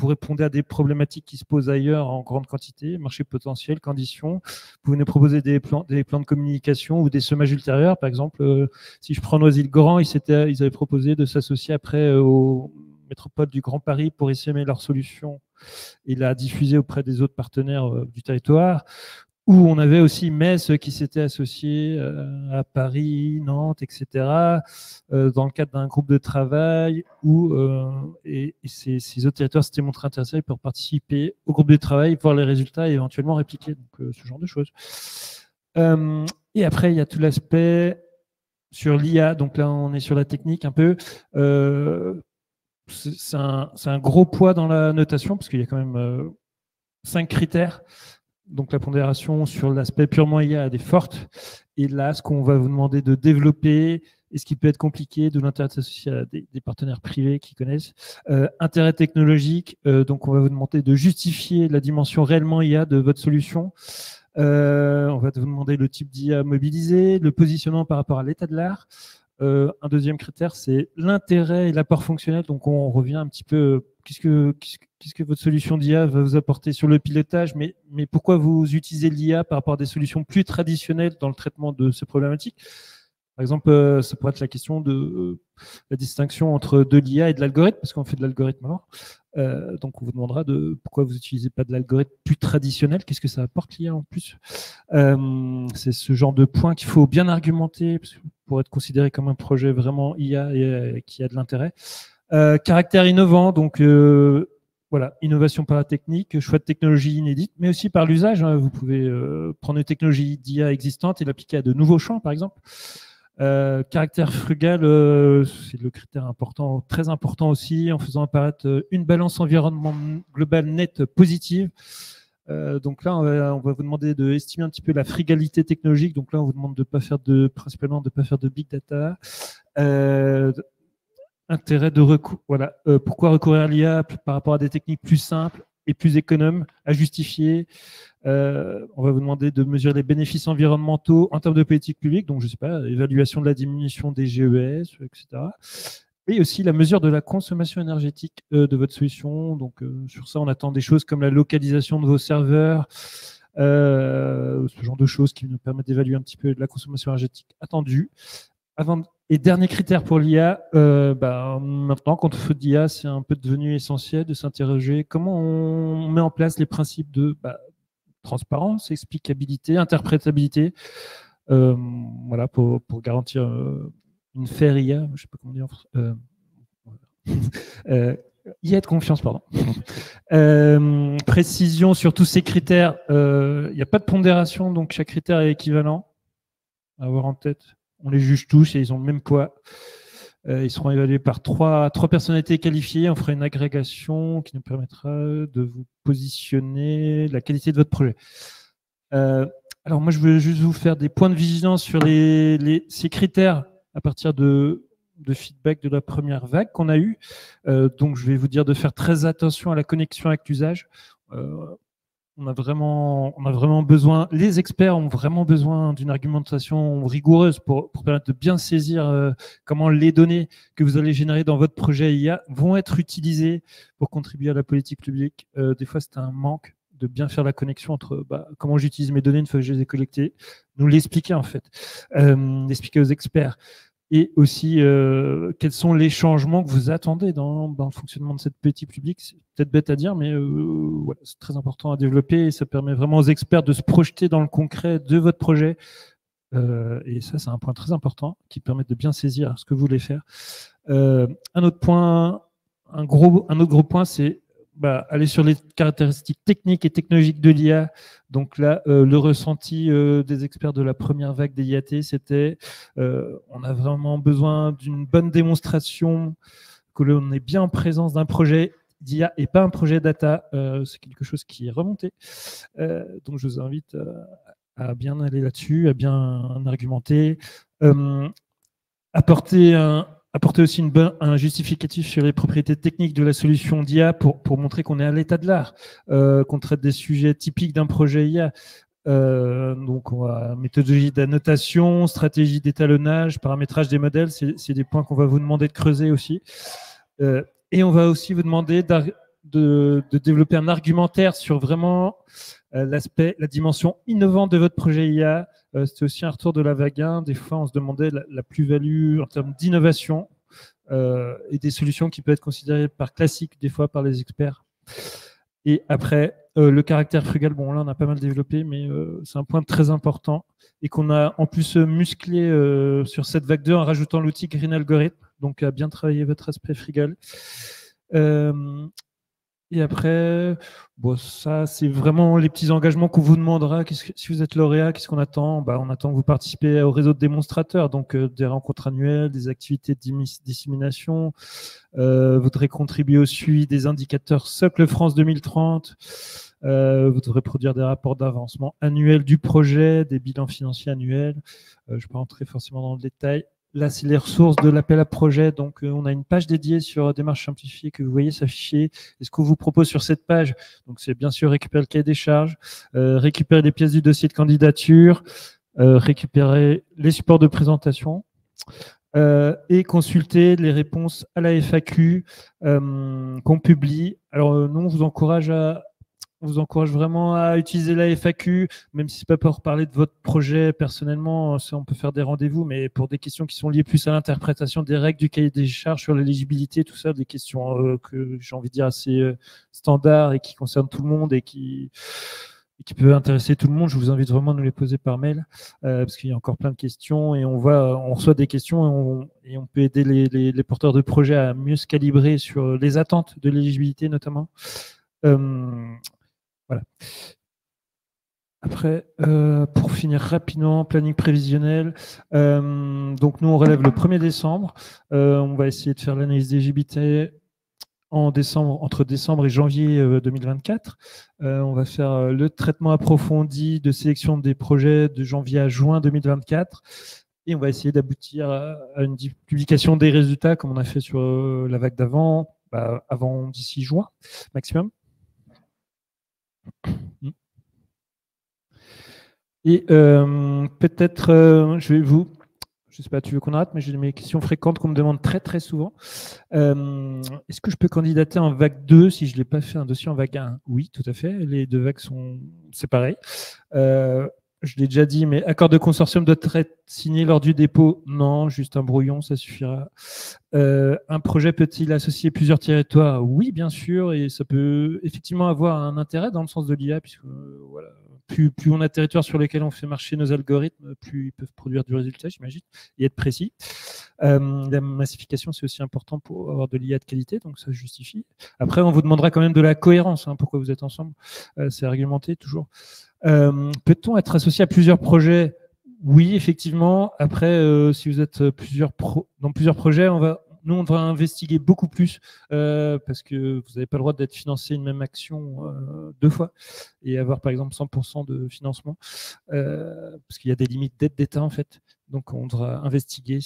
répondez à des problématiques qui se posent ailleurs en grande quantité, marché potentiel, conditions. Vous venez proposer des plans de communication ou des semages ultérieurs. Par exemple, si je prends Noisy-le-Grand, ils avaient proposé de s'associer après au métropole du Grand Paris pour essaimer leur solution et la diffuser auprès des autres partenaires du territoire. Où on avait aussi Metz qui s'était associé à Paris, Nantes, etc., dans le cadre d'un groupe de travail où et ces autres territoires s'étaient montrés intéressés pour participer au groupe de travail, voir les résultats et éventuellement répliquer. Donc, ce genre de choses. Et après, il y a tout l'aspect sur l'IA. Donc là, on est sur la technique un peu. C'est un gros poids dans la notation parce qu'il y a quand même 5 critères. Donc la pondération sur l'aspect purement IA est forte. Et là, ce qu'on va vous demander de développer, et ce qui peut être compliqué, de l'intérêt de s'associer à des partenaires privés qui connaissent. Intérêt technologique, donc on va vous demander de justifier la dimension réellement IA de votre solution. On va vous demander le type d'IA mobilisé, le positionnement par rapport à l'état de l'art. Un deuxième critère, c'est l'intérêt et l'apport fonctionnel. Donc, on revient un petit peu, qu'est-ce que votre solution d'IA va vous apporter sur le pilotage, mais pourquoi vous utilisez l'IA par rapport à des solutions plus traditionnelles dans le traitement de ces problématiques. Par exemple, ça pourrait être la question de la distinction entre de l'IA et de l'algorithme, parce qu'on fait de l'algorithme alors. Donc, on vous demandera de pourquoi vous n'utilisez pas de l'algorithme plus traditionnel. Qu'est-ce que ça apporte l'IA en plus? C'est ce genre de point qu'il faut bien argumenter pour être considéré comme un projet vraiment IA et qui a de l'intérêt. Caractère innovant, donc voilà, innovation par la technique, choix de technologie inédite, mais aussi par l'usage. Vous pouvez prendre une technologie d'IA existante et l'appliquer à de nouveaux champs, par exemple. Caractère frugal, c'est le critère important, très important aussi, en faisant apparaître une balance environnement globale nette positive. Donc là, on va vous demander d'estimer un petit peu la frugalité technologique. Donc là, on vous demande principalement de ne pas faire de big data. Intérêt de recours. Voilà. Pourquoi recourir à l'IA par rapport à des techniques plus simples et plus économes à justifier? On va vous demander de mesurer les bénéfices environnementaux en termes de politique publique, donc je ne sais pas, évaluation de la diminution des GES, etc. Et aussi la mesure de la consommation énergétique de votre solution. Donc sur ça, on attend des choses comme la localisation de vos serveurs, ce genre de choses qui nous permettent d'évaluer un petit peu la consommation énergétique attendue. Et dernier critère pour l'IA, maintenant, quand on fait de l'IA, c'est un peu devenu essentiel de s'interroger comment on met en place les principes de transparence, explicabilité, interprétabilité, voilà, pour garantir une fair IA, je ne sais pas comment dire. IA de confiance, pardon. Précision sur tous ces critères. Il n'y a pas de pondération, donc chaque critère est équivalent à avoir en tête. On les juge tous et ils ont le même poids. Ils seront évalués par trois personnalités qualifiées. On fera une agrégation qui nous permettra de vous positionner la qualité de votre projet. Alors moi, je veux juste vous faire des points de vigilance sur ces critères à partir de feedback de la première vague qu'on a eue. Donc, je vais vous dire de faire très attention à la connexion avec l'usage. On a vraiment besoin, les experts ont vraiment besoin d'une argumentation rigoureuse pour permettre de bien saisir comment les données que vous allez générer dans votre projet IA vont être utilisées pour contribuer à la politique publique. Des fois, c'est un manque de bien faire la connexion entre comment j'utilise mes données une fois que je les ai collectées, nous l'expliquer en fait, l'expliquer aux experts. Et aussi, quels sont les changements que vous attendez dans le fonctionnement de cette politique publique? C'est peut-être bête à dire, mais voilà, c'est très important à développer et ça permet vraiment aux experts de se projeter dans le concret de votre projet. Et ça, c'est un point très important qui permet de bien saisir ce que vous voulez faire. Un autre gros point, c'est aller sur les caractéristiques techniques et technologiques de l'IA. Donc là, le ressenti des experts de la première vague des IAT, c'était on a vraiment besoin d'une bonne démonstration, que l'on est bien en présence d'un projet d'IA et pas un projet data. C'est quelque chose qui est remonté. Donc je vous invite à bien aller là-dessus, à bien argumenter. Apporter aussi un justificatif sur les propriétés techniques de la solution d'IA pour montrer qu'on est à l'état de l'art, qu'on traite des sujets typiques d'un projet IA. Donc, méthodologie d'annotation, stratégie d'étalonnage, paramétrage des modèles, c'est des points qu'on va vous demander de creuser aussi. Et on va aussi vous demander de développer un argumentaire sur vraiment la dimension innovante de votre projet IA. C'était aussi un retour de la vague 1. Des fois, on se demandait la plus-value en termes d'innovation et des solutions qui peuvent être considérées par classiques, des fois par les experts. Et après, le caractère frugal, bon là, on a pas mal développé, mais c'est un point très important et qu'on a en plus musclé sur cette vague 2 en rajoutant l'outil Green Algorithm. Donc, à bien travailler votre aspect frugal. Et après, ça, c'est vraiment les petits engagements qu'on vous demandera. Si vous êtes lauréat, qu'est-ce qu'on attend? On attend que vous participez au réseau de démonstrateurs, donc des rencontres annuelles, des activités de dissémination. Vous devrez contribuer au suivi des indicateurs Socle France 2030. Vous devrez produire des rapports d'avancement annuels du projet, des bilans financiers annuels. Je ne vais pas rentrer forcément dans le détail. Là, c'est les ressources de l'appel à projet. Donc, on a une page dédiée sur démarche simplifiée que vous voyez s'afficher. Et ce qu'on vous propose sur cette page, donc c'est bien sûr récupérer le cahier des charges, récupérer les pièces du dossier de candidature, récupérer les supports de présentation et consulter les réponses à la FAQ qu'on publie. Alors, nous, on vous encourage à on vous encourage vraiment à utiliser la FAQ, même si ce n'est pas pour parler de votre projet personnellement, ça, on peut faire des rendez-vous, mais pour des questions qui sont liées plus à l'interprétation des règles du cahier des charges sur l'éligibilité, tout ça, des questions que j'ai envie de dire assez standards et qui concernent tout le monde et qui peut intéresser tout le monde, je vous invite vraiment à nous les poser par mail, parce qu'il y a encore plein de questions et on reçoit des questions et on peut aider les porteurs de projets à mieux se calibrer sur les attentes de l'éligibilité notamment. Voilà. Après, pour finir rapidement, planning prévisionnel. Donc nous, on relève le 1er décembre. On va essayer de faire l'analyse d'éligibilité entre décembre et janvier 2024. On va faire le traitement approfondi de sélection des projets de janvier à juin 2024. Et on va essayer d'aboutir à une publication des résultats, comme on a fait sur la vague d'avant, avant d'ici juin maximum. Et peut-être, je ne sais pas, tu veux qu'on arrête, mais j'ai mes questions fréquentes qu'on me demande très très souvent. Est-ce que je peux candidater en vague 2 si je n'ai pas fait un dossier en vague 1? Oui, tout à fait. Les deux vagues sont séparées. Je l'ai déjà dit, mais accord de consortium doit être signé lors du dépôt? Non, juste un brouillon, ça suffira. Un projet peut-il associer plusieurs territoires? Oui, bien sûr, et ça peut effectivement avoir un intérêt dans le sens de l'IA, puisque voilà, plus on a de territoires sur lesquels on fait marcher nos algorithmes, plus ils peuvent produire du résultat, j'imagine, et être précis. La massification, c'est aussi important pour avoir de l'IA de qualité, donc ça justifie. Après, on vous demandera quand même de la cohérence, pourquoi vous êtes ensemble. C'est réglementé toujours. Peut-on être associé à plusieurs projets? Oui, effectivement. Après, si vous êtes dans plusieurs projets, nous, on va investiguer beaucoup plus parce que vous n'avez pas le droit d'être financé une même action 2 fois et avoir, par exemple, 100% de financement parce qu'il y a des limites d'aide d'État, en fait. Donc, on devra investiguer.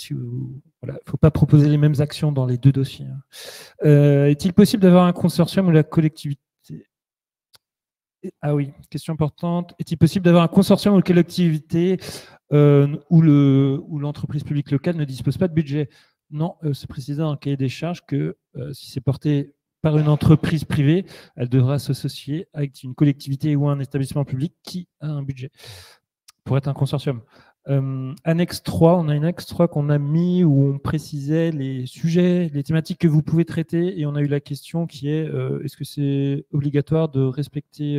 Voilà. Il ne faut pas proposer les mêmes actions dans les 2 dossiers. Est-il possible d'avoir un consortium où la collectivité... Ah oui, question importante. Est-il possible d'avoir un consortium où la collectivité ou l'entreprise publique locale ne dispose pas de budget? Non, c'est précisé dans le cahier des charges que si c'est porté par une entreprise privée, elle devra s'associer avec une collectivité ou un établissement public qui a un budget pour être un consortium. Annexe 3, on a une annexe 3 qu'on a mis où on précisait les sujets, les thématiques que vous pouvez traiter et on a eu la question qui est est-ce que c'est obligatoire de respecter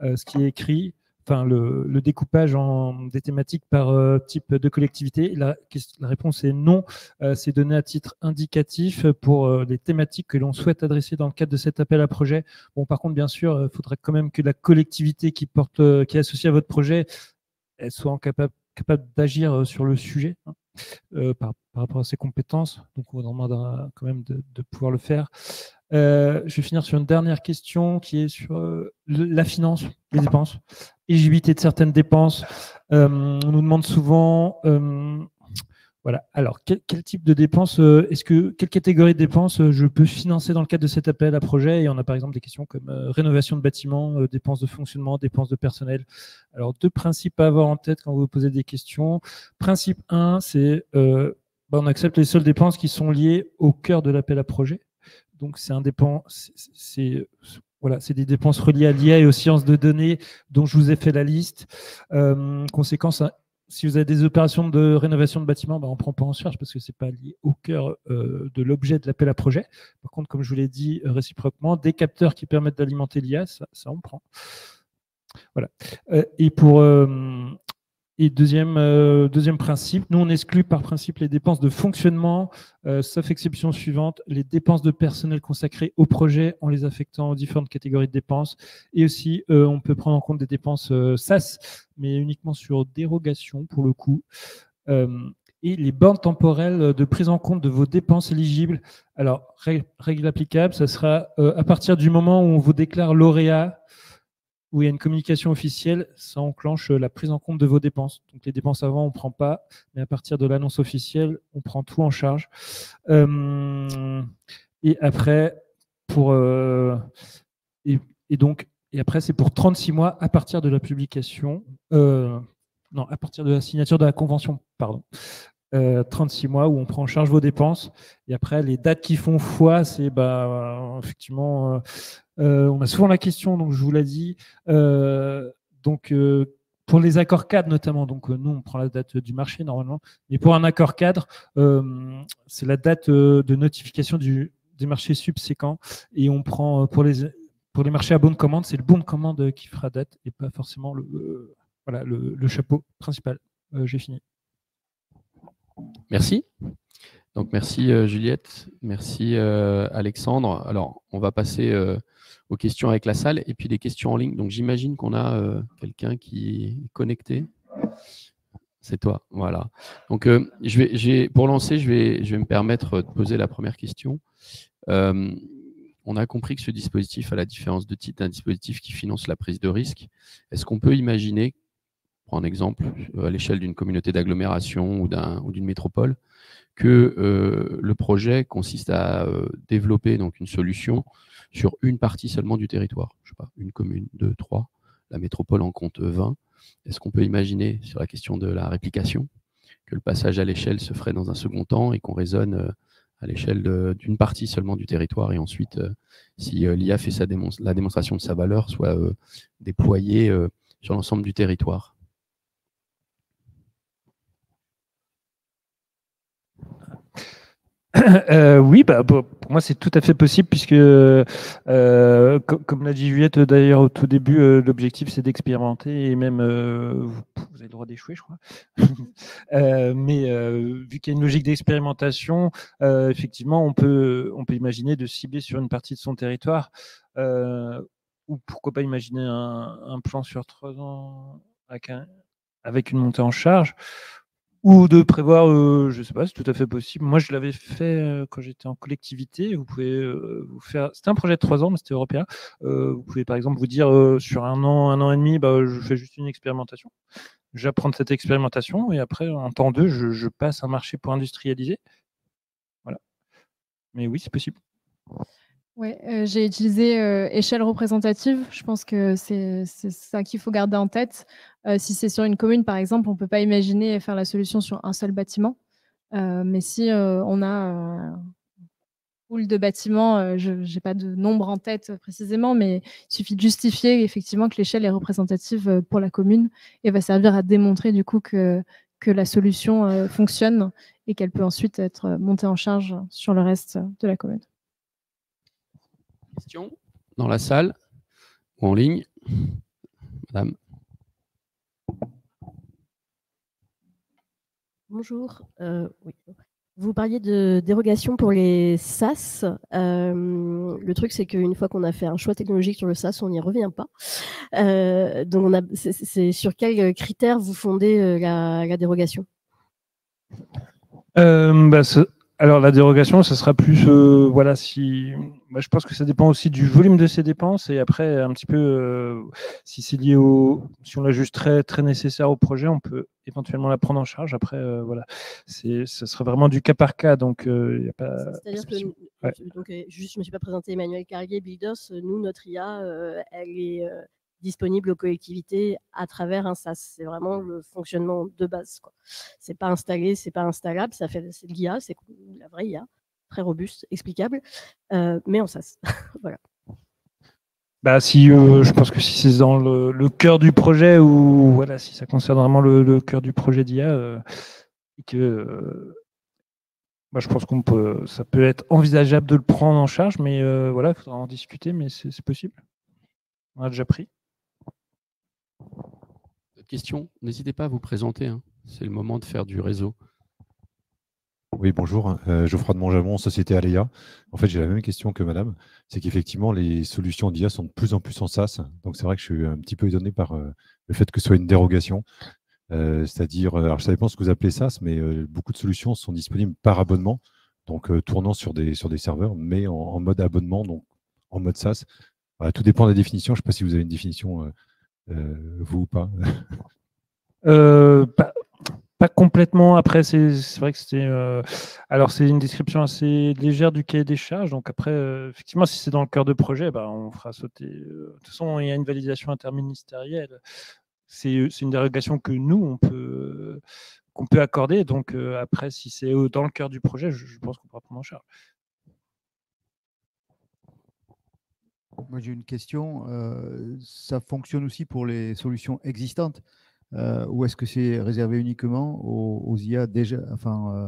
ce qui est écrit, enfin le découpage des thématiques par type de collectivité? La réponse est non, c'est donné à titre indicatif pour les thématiques que l'on souhaite adresser dans le cadre de cet appel à projet. Bon, par contre, bien sûr, il faudrait quand même que la collectivité qui est associée à votre projet, elle soit capable d'agir sur le sujet par rapport à ses compétences. Donc, on vous demandera quand même de pouvoir le faire. Je vais finir sur une dernière question qui est sur la finance, les dépenses, éligibilité de certaines dépenses. On nous demande souvent, voilà. Alors, quel type de dépenses, quelle catégorie de dépenses je peux financer dans le cadre de cet appel à projet? Et on a par exemple des questions comme rénovation de bâtiments, dépenses de fonctionnement, dépenses de personnel. Alors, 2 principes à avoir en tête quand vous vous posez des questions. Principe 1, c'est on accepte les seules dépenses qui sont liées au cœur de l'appel à projet. Donc, c'est des dépenses reliées à l'IA et aux sciences de données dont je vous ai fait la liste. Conséquence, si vous avez des opérations de rénovation de bâtiments, on ne prend pas en charge parce que ce n'est pas lié au cœur de l'objet de l'appel à projet. Par contre, comme je vous l'ai dit réciproquement, des capteurs qui permettent d'alimenter l'IA, ça on prend. Voilà. Et deuxième principe, nous on exclut par principe les dépenses de fonctionnement, sauf exception suivante, les dépenses de personnel consacrées au projet en les affectant aux différentes catégories de dépenses. Et aussi, on peut prendre en compte des dépenses SaaS, mais uniquement sur dérogation pour le coup. Et les bornes temporelles de prise en compte de vos dépenses éligibles. Alors, règle applicable, ça sera à partir du moment où on vous déclare lauréat, où il y a une communication officielle, ça enclenche la prise en compte de vos dépenses. Donc les dépenses avant, on ne prend pas, mais à partir de l'annonce officielle, on prend tout en charge. Et après, après, c'est pour 36 mois à partir de la publication. À partir de la signature de la convention, pardon. 36 mois où on prend en charge vos dépenses. Et après, les dates qui font foi, c'est effectivement, on a souvent la question, donc je vous l'ai dit. Pour les accords cadres notamment, donc nous on prend la date du marché normalement, mais pour un accord cadre, c'est la date de notification des marchés subséquents, et on prend pour les marchés à bon de commande, c'est le bon de commande qui fera date et pas forcément le chapeau principal. J'ai fini. Merci. Donc merci Juliette, merci Alexandre. Alors on va passer aux questions avec la salle et puis les questions en ligne. Donc j'imagine qu'on a quelqu'un qui est connecté. C'est toi, voilà. Donc pour lancer, je vais me permettre de poser la première question. On a compris que ce dispositif, à la différence de titre d'un dispositif qui finance la prise de risque, est-ce qu'on peut imaginer, pour un exemple, à l'échelle d'une communauté d'agglomération ou d'une métropole, que le projet consiste à développer donc une solution sur une partie seulement du territoire. Je sais pas, une commune, 2, 3, la métropole en compte 20. Est-ce qu'on peut imaginer, sur la question de la réplication, que le passage à l'échelle se ferait dans un second temps et qu'on raisonne à l'échelle d'une partie seulement du territoire, et ensuite, si l'IA fait la démonstration de sa valeur, soit déployée sur l'ensemble du territoire? Oui, pour moi c'est tout à fait possible, puisque comme l'a dit Juliette d'ailleurs au tout début, l'objectif c'est d'expérimenter, et même vous avez le droit d'échouer, je crois. Mais vu qu'il y a une logique d'expérimentation, effectivement on peut imaginer de cibler sur une partie de son territoire, ou pourquoi pas imaginer un plan sur 3 ans avec une montée en charge. Ou de prévoir, je ne sais pas, c'est tout à fait possible. Moi, je l'avais fait quand j'étais en collectivité. Vous pouvez vous faire. C'était un projet de 3 ans, mais c'était européen. Vous pouvez par exemple vous dire sur un an et demi, je fais juste une expérimentation. J'apprends de cette expérimentation, et après, en temps 2, je passe un marché pour industrialiser. Voilà. Mais oui, c'est possible. Ouais, j'ai utilisé échelle représentative. Je pense que c'est ça qu'il faut garder en tête. Si c'est sur une commune, par exemple, on ne peut pas imaginer faire la solution sur un seul bâtiment. Mais si on a un pool de bâtiments, je n'ai pas de nombre en tête précisément, mais il suffit de justifier effectivement que l'échelle est représentative pour la commune et va servir à démontrer du coup que la solution fonctionne et qu'elle peut ensuite être montée en charge sur le reste de la commune. Question dans la salle ou en ligne? Madame. Bonjour. Oui. Vous parliez de dérogation pour les SaaS. Le truc, c'est qu'une fois qu'on a fait un choix technologique sur le SaaS, on n'y revient pas. Donc, c'est sur quels critères vous fondez la dérogation? Alors, la dérogation, ça sera plus, je pense que ça dépend aussi du volume de ces dépenses, et après, un petit peu, si c'est lié si on la juge très, très nécessaire au projet, on peut éventuellement la prendre en charge. Après, ça serait vraiment du cas par cas, donc il n'y a pas. C'est-à-dire que, donc, juste, je ne me suis pas présenté, Emmanuel Carrier, Builders, nous, notre IA, elle est disponible aux collectivités à travers un SaaS. C'est vraiment le fonctionnement de base, quoi. C'est pas installé, c'est pas installable, c'est de l'IA, c'est la vraie IA, très robuste, explicable, mais en SaaS. Voilà. Je pense que si c'est dans le cœur du projet, ou voilà, si ça concerne vraiment le cœur du projet d'IA, je pense ça peut être envisageable de le prendre en charge, mais il faudra en discuter, mais c'est possible. On a déjà pris. Question, n'hésitez pas à vous présenter, hein. C'est le moment de faire du réseau. Oui, bonjour, Geoffroy de Montjamon, Société Aléa. En fait, j'ai la même question que madame, c'est qu'effectivement, les solutions d'IA sont de plus en plus en SaaS. Donc, c'est vrai que je suis un petit peu étonné par le fait que ce soit une dérogation. C'est-à-dire, alors ça dépend de ce que vous appelez SaaS, mais beaucoup de solutions sont disponibles par abonnement, donc tournant sur des serveurs, mais en mode abonnement, donc en mode SaaS. Voilà, tout dépend de la définition. Je ne sais pas si vous avez une définition, vous ou pas. Pas complètement. Après, c'est vrai que c'est une description assez légère du cahier des charges. Donc après, effectivement, si c'est dans le cœur de projet, on fera sauter. De toute façon, il y a une validation interministérielle. C'est une dérogation que nous, qu'on peut accorder. Donc après, si c'est dans le cœur du projet, je pense qu'on pourra prendre en charge. Moi, j'ai une question. Ça fonctionne aussi pour les solutions existantes ou est-ce que c'est réservé uniquement aux IA déjà,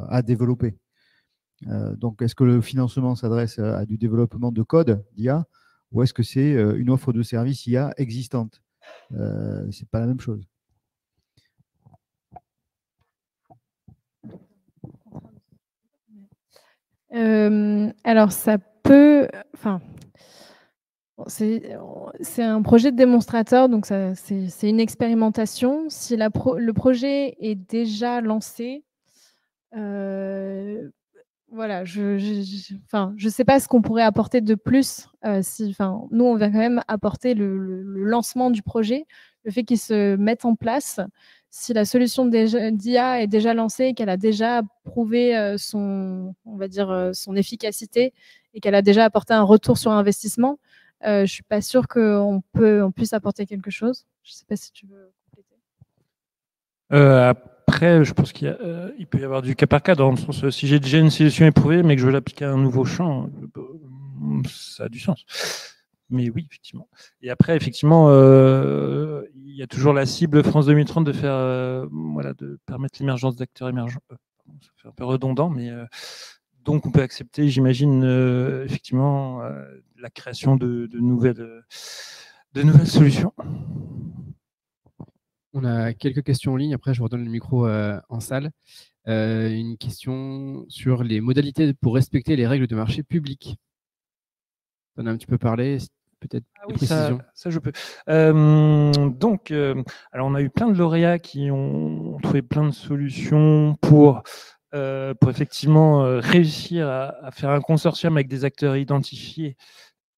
à développer? Donc, est-ce que le financement s'adresse à du développement de code d'IA ou est-ce que c'est une offre de service IA existante? C'est pas la même chose. Alors, ça peut. Enfin, c'est un projet de démonstrateur, donc c'est une expérimentation. Si le projet est déjà lancé, voilà, je sais pas ce qu'on pourrait apporter de plus. Nous, on va quand même apporter le lancement du projet, le fait qu'il se mette en place. Si la solution d'IA est déjà lancée et qu'elle a déjà prouvé on va dire, son efficacité et qu'elle a déjà apporté un retour sur investissement, je suis pas sûre qu'on puisse apporter quelque chose. Je sais pas si tu veux compléter. Après, je pense qu'il peut y avoir du cas par cas, dans le sens, si j'ai déjà une solution éprouvée, mais que je veux l'appliquer à un nouveau champ, ça a du sens. Mais oui, effectivement. Et après, effectivement, il y a toujours la cible France 2030 de faire, de permettre l'émergence d'acteurs émergents. Ça fait un peu redondant, mais donc on peut accepter, j'imagine, effectivement, la création de nouvelles solutions. On a quelques questions en ligne. Après, je redonne le micro en salle. Une question sur les modalités pour respecter les règles de marché public. On a un petit peu parlé. Peut-être des précisions. Ça, je peux. Alors on a eu plein de lauréats qui ont trouvé plein de solutions pour effectivement réussir à faire un consortium avec des acteurs identifiés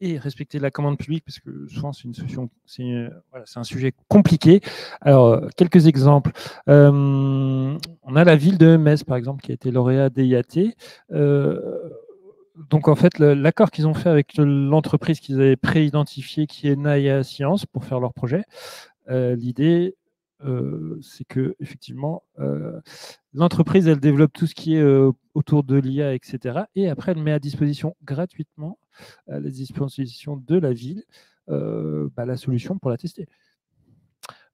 et respecter la commande publique, parce que souvent c'est une solution, c'est un sujet compliqué. Alors, quelques exemples. On a la ville de Metz, par exemple, qui a été lauréat DIAT. Donc en fait, l'accord qu'ils ont fait avec l'entreprise qu'ils avaient pré-identifiée, qui est Naya Science, pour faire leur projet, l'idée, c'est que effectivement, l'entreprise, elle développe tout ce qui est autour de l'IA, etc. Et après, elle met à disposition gratuitement, à la disposition de la ville, la solution pour la tester.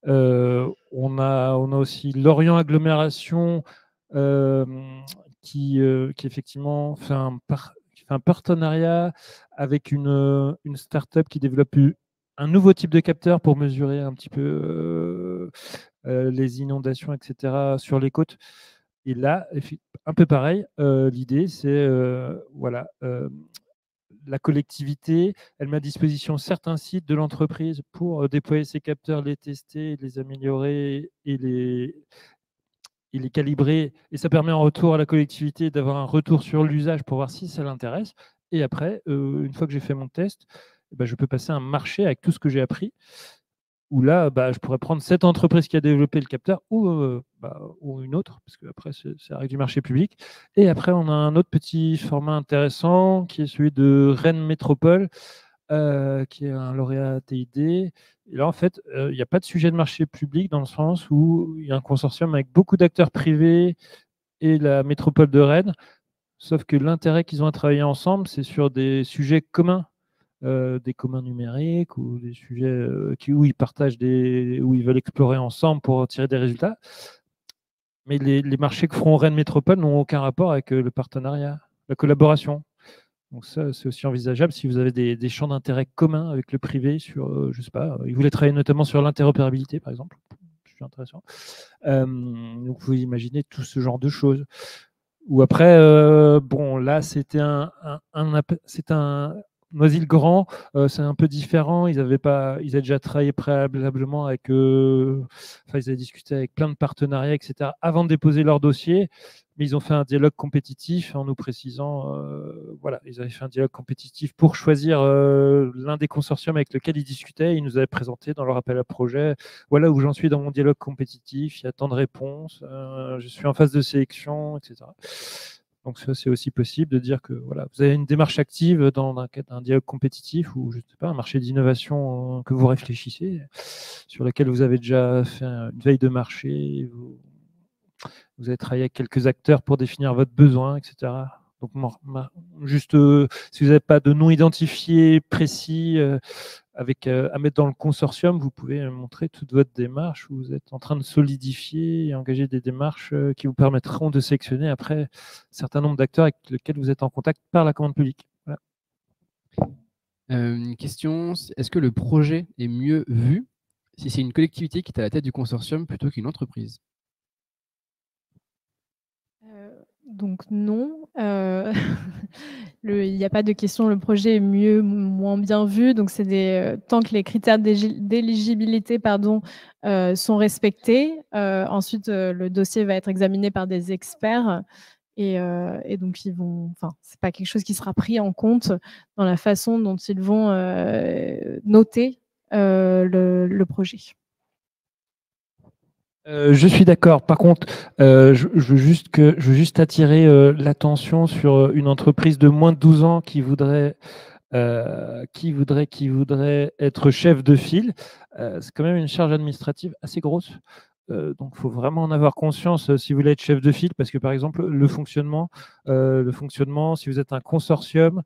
On a aussi Lorient Agglomération qui effectivement fait un partenariat avec une start-up qui développe un nouveau type de capteur pour mesurer un petit peu les inondations, etc. sur les côtes. Et là, un peu pareil, l'idée, c'est la collectivité, elle met à disposition certains sites de l'entreprise pour déployer ces capteurs, les tester, les améliorer et les calibrer. Et ça permet en retour à la collectivité d'avoir un retour sur l'usage pour voir si ça l'intéresse. Et après, une fois que j'ai fait mon test, je peux passer un marché avec tout ce que j'ai appris, où là, je pourrais prendre cette entreprise qui a développé le capteur ou une autre, parce qu'après, c'est la règle du marché public. Et après, on a un autre petit format intéressant qui est celui de Rennes Métropole, qui est un lauréat TID. Et là, en fait, il n'y a pas de sujet de marché public dans le sens où il y a un consortium avec beaucoup d'acteurs privés et la métropole de Rennes, sauf que l'intérêt qu'ils ont à travailler ensemble, c'est sur des sujets communs. Des communs numériques ou des sujets où ils partagent où ils veulent explorer ensemble pour tirer des résultats. Mais les marchés que feront Rennes Métropole n'ont aucun rapport avec le partenariat, la collaboration. Donc ça, c'est aussi envisageable si vous avez des champs d'intérêt communs avec le privé sur, je sais pas, ils voulaient travailler notamment sur l'interopérabilité, par exemple. C'est intéressant. Donc vous pouvez imaginer tout ce genre de choses. Ou après, là, c'était Noisy-le-Grand, c'est un peu différent. Ils avaient déjà travaillé préalablement avec ils avaient discuté avec plein de partenariats, etc., avant de déposer leur dossier. Mais ils ont fait un dialogue compétitif en nous précisant, ils avaient fait un dialogue compétitif pour choisir l'un des consortiums avec lequel ils discutaient. Ils nous avaient présenté dans leur appel à projet, voilà où j'en suis dans mon dialogue compétitif, il y a tant de réponses, je suis en phase de sélection, etc. Donc ça, c'est aussi possible de dire que vous avez une démarche active dans un cadre d'un dialogue compétitif ou, je sais pas, un marché d'innovation que vous réfléchissez, sur lequel vous avez déjà fait une veille de marché, vous Vous avez travaillé avec quelques acteurs pour définir votre besoin, etc. Donc, juste, si vous n'avez pas de nom identifié précis à mettre dans le consortium, vous pouvez montrer toute votre démarche où vous êtes en train de solidifier et engager des démarches qui vous permettront de sélectionner après un certain nombre d'acteurs avec lesquels vous êtes en contact par la commande publique. Voilà. Une question, est-ce que le projet est mieux vu si c'est une collectivité qui est à la tête du consortium plutôt qu'une entreprise? Donc non, il n'y a pas de question, le projet est mieux, moins bien vu. Donc c'est tant que les critères d'éligibilité sont respectés, ensuite le dossier va être examiné par des experts et donc c'est pas quelque chose qui sera pris en compte dans la façon dont ils vont noter le projet. Je suis d'accord. Par contre, je veux juste attirer l'attention sur une entreprise de moins de 12 ans qui voudrait être chef de file. C'est quand même une charge administrative assez grosse. Donc, il faut vraiment en avoir conscience si vous voulez être chef de file, parce que par exemple, le fonctionnement, si vous êtes un consortium,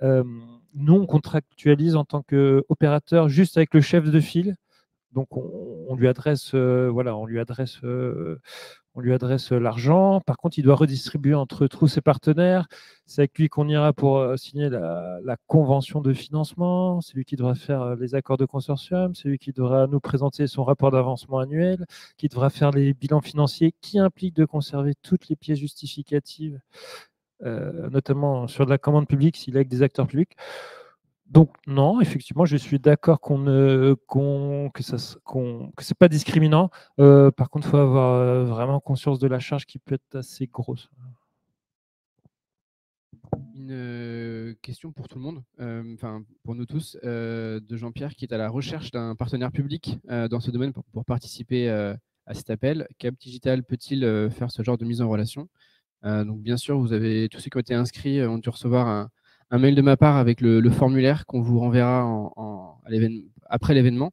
nous, on contractualise en tant qu'opérateur juste avec le chef de file. Donc, on lui adresse l'argent. Par contre, il doit redistribuer entre tous ses partenaires. C'est avec lui qu'on ira pour signer la convention de financement. C'est lui qui devra faire les accords de consortium. C'est lui qui devra nous présenter son rapport d'avancement annuel, qui devra faire les bilans financiers, qui implique de conserver toutes les pièces justificatives, notamment sur de la commande publique, s'il est avec des acteurs publics. Donc non, effectivement, je suis d'accord que c'est pas discriminant. Par contre, il faut avoir vraiment conscience de la charge qui peut être assez grosse. Une question pour tout le monde, pour nous tous, de Jean-Pierre qui est à la recherche d'un partenaire public dans ce domaine pour participer à cet appel. Cap Digital peut-il faire ce genre de mise en relation? Donc bien sûr, vous avez tous ceux qui ont été inscrits ont dû recevoir un mail de ma part avec le formulaire qu'on vous renverra après l'événement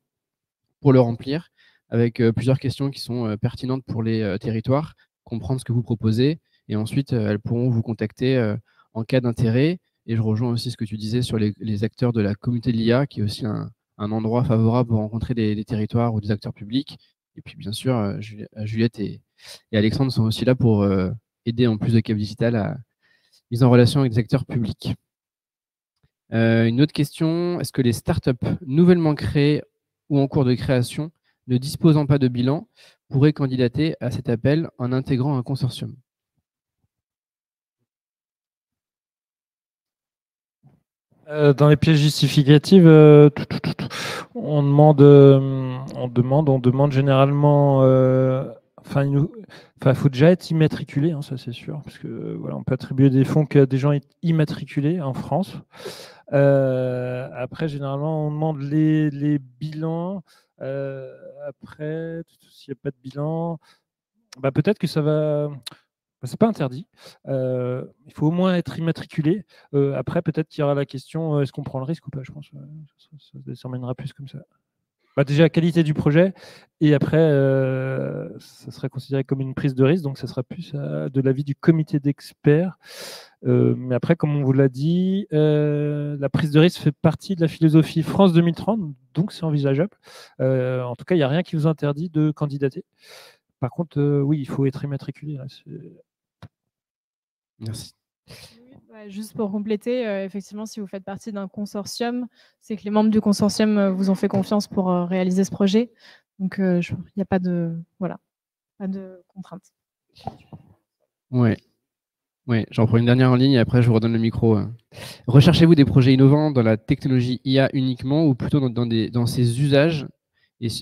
pour le remplir, avec plusieurs questions qui sont pertinentes pour les territoires, comprendre ce que vous proposez, et ensuite elles pourront vous contacter en cas d'intérêt. Et je rejoins aussi ce que tu disais sur les acteurs de la communauté de l'IA, qui est aussi un endroit favorable pour rencontrer des territoires ou des acteurs publics. Et puis bien sûr, Juliette et Alexandre sont aussi là pour aider, en plus de Cap Digital, à mise en relation avec des acteurs publics. Une autre question, est-ce que les startups nouvellement créées ou en cours de création, ne disposant pas de bilan, pourraient candidater à cet appel en intégrant un consortium? Dans les pièces justificatives, on demande généralement. Il faut déjà être immatriculé, hein, ça c'est sûr, parce que voilà, on peut attribuer des fonds qu'à des gens immatriculés en France. Après, généralement, on demande les bilans. Après, s'il n'y a pas de bilan, peut-être que ça va. C'est pas interdit. Il faut au moins être immatriculé. Après, peut-être qu'il y aura la question est-ce qu'on prend le risque ou pas? Je pense que ça s'emmènera plus comme ça. Déjà, la qualité du projet, et après, ça serait considéré comme une prise de risque, donc ça sera plus de l'avis du comité d'experts. Mais après, comme on vous l'a dit, la prise de risque fait partie de la philosophie France 2030, donc c'est envisageable. En tout cas, il n'y a rien qui vous interdit de candidater. Par contre, oui, il faut être immatriculé. Là, merci. Juste pour compléter, effectivement, si vous faites partie d'un consortium, c'est que les membres du consortium vous ont fait confiance pour réaliser ce projet. Donc, il n'y a pas de contrainte. Oui, j'en prends une dernière en ligne et après je vous redonne le micro. Recherchez-vous des projets innovants dans la technologie IA uniquement ou plutôt dans ses usages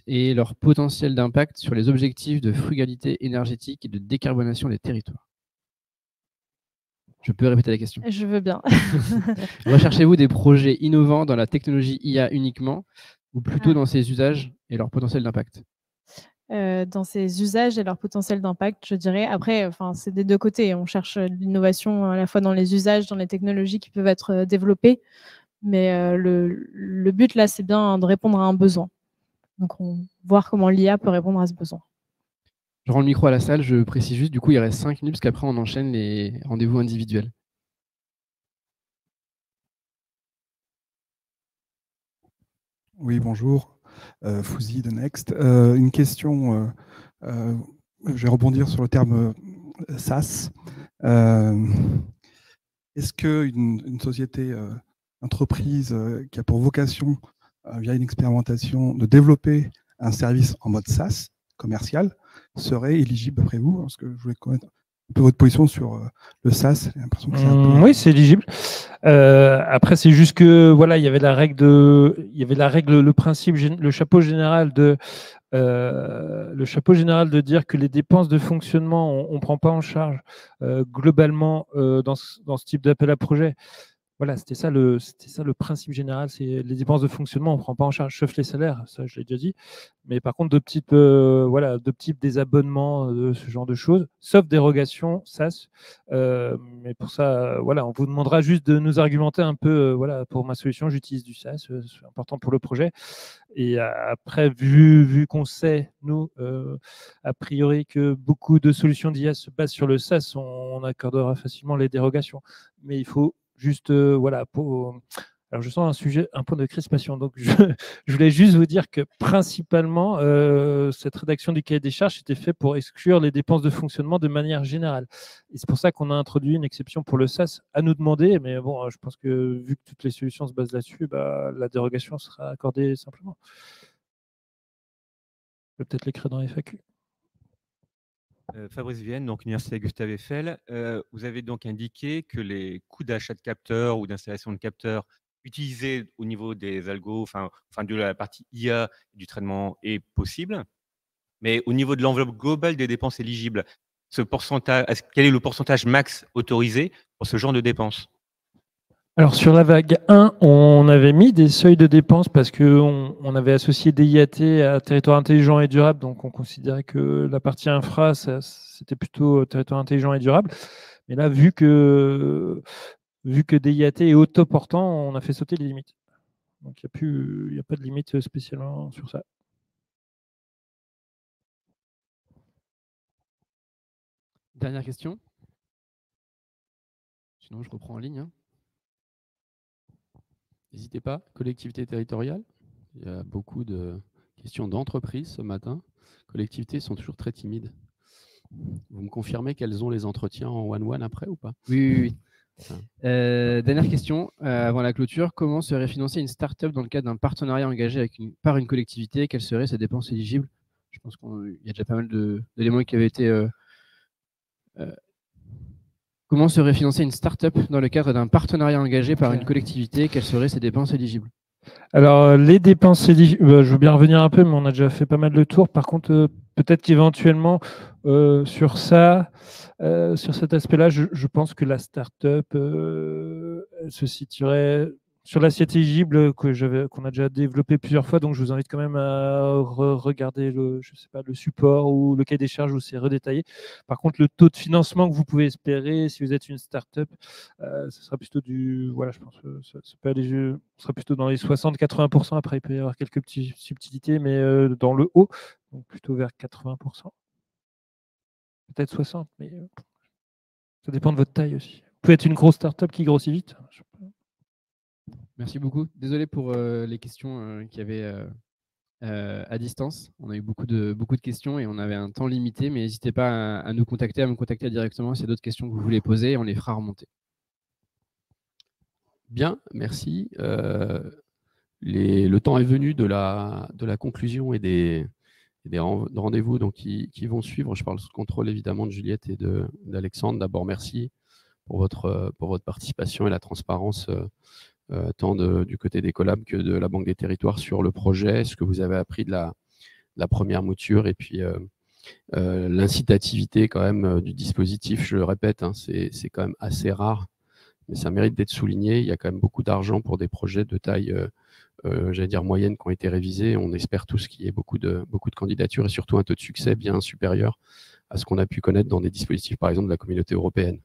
et leur potentiel d'impact sur les objectifs de frugalité énergétique et de décarbonation des territoires? Je peux répéter la question? Je veux bien. Recherchez-vous des projets innovants dans la technologie IA uniquement ou plutôt dans ses usages et leur potentiel d'impact? Dans ses usages et leur potentiel d'impact, je dirais. Après, c'est des deux côtés. On cherche l'innovation à la fois dans les usages, dans les technologies qui peuvent être développées. Mais le but, là, c'est bien de répondre à un besoin. Donc, voir comment l'IA peut répondre à ce besoin. Je rends le micro à la salle, je précise juste, du coup, il reste 5 minutes, parce qu'après, on enchaîne les rendez-vous individuels. Oui, bonjour. Fouzi de Next. Une question, je vais rebondir sur le terme SaaS. Est-ce qu'une société, entreprise qui a pour vocation, via une expérimentation, de développer un service en mode SaaS commercial serait éligible après vous? Parce que je voulais connaître un peu votre position sur le SaaS. J'ai l'impression que c'est un peu... Oui, c'est éligible. Après, c'est juste que voilà, il y avait la règle, le principe, le chapeau général de dire que les dépenses de fonctionnement, on ne prend pas en charge globalement dans ce type d'appel à projet. Voilà, c'était ça le principe général, c'est les dépenses de fonctionnement, on ne prend pas en charge, sauf les salaires, ça je l'ai déjà dit. Mais par contre, d'autres types des abonnements, ce genre de choses, sauf dérogation, SaaS. Mais pour ça, voilà, on vous demandera juste de nous argumenter un peu, voilà, pour ma solution, j'utilise du SaaS, c'est important pour le projet. Et après, vu qu'on sait, nous, a priori, que beaucoup de solutions d'IA se basent sur le SaaS, on accordera facilement les dérogations. Mais il faut juste, voilà, alors je sens un point de crispation. Donc, je voulais juste vous dire que principalement, cette rédaction du cahier des charges était faite pour exclure les dépenses de fonctionnement de manière générale. Et c'est pour ça qu'on a introduit une exception pour le SaaS à nous demander. Mais bon, je pense que vu que toutes les solutions se basent là-dessus, la dérogation sera accordée simplement. Je vais peut-être l'écrire dans les FAQ. Fabrice Vienne, donc Université Gustave Eiffel. Vous avez donc indiqué que les coûts d'achat de capteurs ou d'installation de capteurs utilisés au niveau des algos, enfin de la partie IA du traitement est possible. Mais au niveau de l'enveloppe globale des dépenses éligibles, quel est le pourcentage max autorisé pour ce genre de dépenses? Alors sur la vague 1, on avait mis des seuils de dépenses parce qu'on avait associé DIAT à territoire intelligent et durable, donc on considérait que la partie infra, c'était plutôt territoire intelligent et durable. Mais là, vu que DIAT est autoportant, on a fait sauter les limites. Donc il n'y a pas de limite spécialement sur ça. Dernière question. Sinon, je reprends en ligne. N'hésitez pas, collectivité territoriale. Il y a beaucoup de questions d'entreprise ce matin. Collectivités sont toujours très timides. Vous me confirmez qu'elles ont les entretiens en one-one après ou pas? Oui. Dernière question, avant la clôture. Comment serait financée une start-up dans le cadre d'un partenariat engagé par une collectivité? Quelles seraient ses dépenses éligibles? Je pense qu'il y a déjà pas mal d'éléments qui avaient été... Comment serait financée une start-up dans le cadre d'un partenariat engagé par une collectivité? Quelles seraient ses dépenses éligibles? Alors, les dépenses éligibles, je veux bien revenir un peu, mais on a déjà fait pas mal de tours. Par contre, peut-être qu'éventuellement, sur cet aspect-là, je pense que la start-up se situerait sur l'assiette éligible qu'on a déjà développé plusieurs fois. Donc, je vous invite quand même à regarder le support ou le cahier des charges où c'est redétaillé. Par contre, le taux de financement que vous pouvez espérer si vous êtes une start-up, ce sera plutôt je pense que ça peut aller, ce sera plutôt dans les 60-80%. Après, il peut y avoir quelques petites subtilités, mais dans le haut, donc plutôt vers 80%. Peut-être 60%, mais ça dépend de votre taille aussi. Vous pouvez être une grosse start-up qui grossit vite. Merci beaucoup. Désolé pour les questions qu'il y avait à distance. On a eu beaucoup de questions et on avait un temps limité, mais n'hésitez pas à nous contacter, à me contacter directement s'il y a d'autres questions que vous voulez poser, on les fera remonter. Bien, merci. Le temps est venu de la conclusion et des rendez-vous donc, qui vont suivre. Je parle sous contrôle évidemment de Juliette et d'Alexandre. D'abord, merci pour votre participation et la transparence tant du côté des collabs que de la Banque des Territoires sur le projet, ce que vous avez appris de la première mouture et puis l'incitativité quand même du dispositif. Je le répète, c'est quand même assez rare, mais ça mérite d'être souligné. Il y a quand même beaucoup d'argent pour des projets de taille, j'allais dire moyenne, qui ont été révisés. On espère tous qu'il y ait beaucoup de candidatures et surtout un taux de succès bien supérieur à ce qu'on a pu connaître dans des dispositifs, par exemple, de la communauté européenne.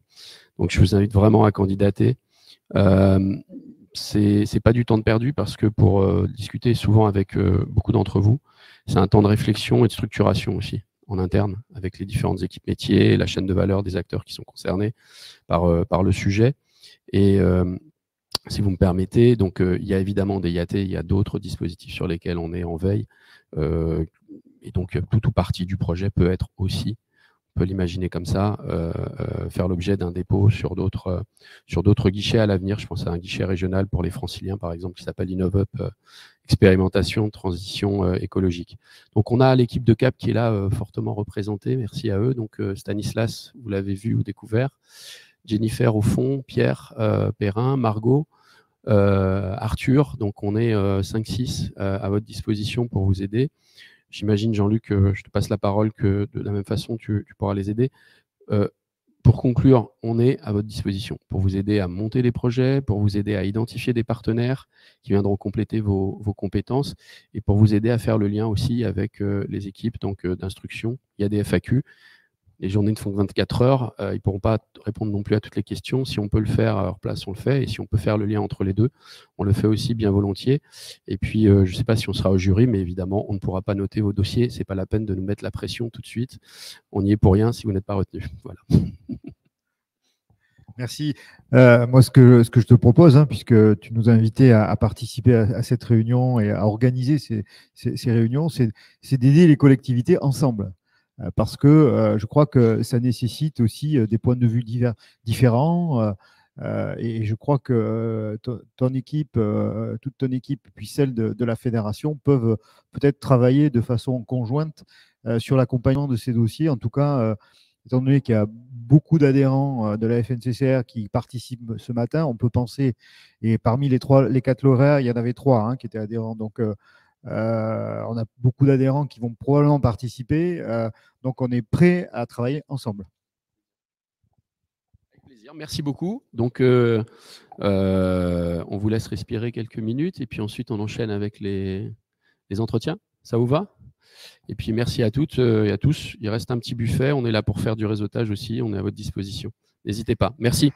Donc, je vous invite vraiment à candidater. C'est pas du temps de perdu parce que pour discuter souvent avec beaucoup d'entre vous, c'est un temps de réflexion et de structuration aussi en interne avec les différentes équipes métiers, la chaîne de valeur des acteurs qui sont concernés par le sujet. Et si vous me permettez, donc il y a évidemment des IAT, il y a d'autres dispositifs sur lesquels on est en veille. Et donc tout ou partie du projet peut être aussi, on peut l'imaginer comme ça, faire l'objet d'un dépôt sur d'autres guichets à l'avenir. Je pense à un guichet régional pour les franciliens, par exemple, qui s'appelle InnovUp, expérimentation, transition écologique. Donc on a l'équipe de CAP qui est là fortement représentée, merci à eux. Donc Stanislas, vous l'avez vu ou découvert, Jennifer au fond, Pierre, Perrin, Margot, Arthur, donc on est 5-6 à votre disposition pour vous aider. J'imagine, Jean-Luc, je te passe la parole, que de la même façon, tu pourras les aider. Pour conclure, on est à votre disposition pour vous aider à monter des projets, pour vous aider à identifier des partenaires qui viendront compléter vos compétences et pour vous aider à faire le lien aussi avec les équipes d'instruction. Il y a des FAQ. Les journées ne font que 24 heures. Ils ne pourront pas répondre non plus à toutes les questions. Si on peut le faire à leur place, on le fait. Et si on peut faire le lien entre les deux, on le fait aussi bien volontiers. Et puis, je ne sais pas si on sera au jury, mais évidemment, on ne pourra pas noter vos dossiers. Ce n'est pas la peine de nous mettre la pression tout de suite. On n'y est pour rien si vous n'êtes pas retenu. Voilà. Merci. Moi, ce que je te propose, puisque tu nous as invités à participer à cette réunion et à organiser ces réunions, c'est d'aider les collectivités ensemble. Parce que je crois que ça nécessite aussi des points de vue différents. Et je crois que ton équipe, toute ton équipe, puis celle de la fédération, peuvent peut-être travailler de façon conjointe sur l'accompagnement de ces dossiers. En tout cas, étant donné qu'il y a beaucoup d'adhérents de la FNCCR qui participent ce matin, on peut penser, et parmi les 4 lauréats, il y en avait 3 qui étaient adhérents. Donc, on a beaucoup d'adhérents qui vont probablement participer. Donc, on est prêt à travailler ensemble. Avec plaisir. Merci beaucoup. Donc, on vous laisse respirer quelques minutes et puis ensuite, on enchaîne avec les entretiens. Ça vous va ? Et puis, merci à toutes et à tous. Il reste un petit buffet. On est là pour faire du réseautage aussi. On est à votre disposition. N'hésitez pas. Merci.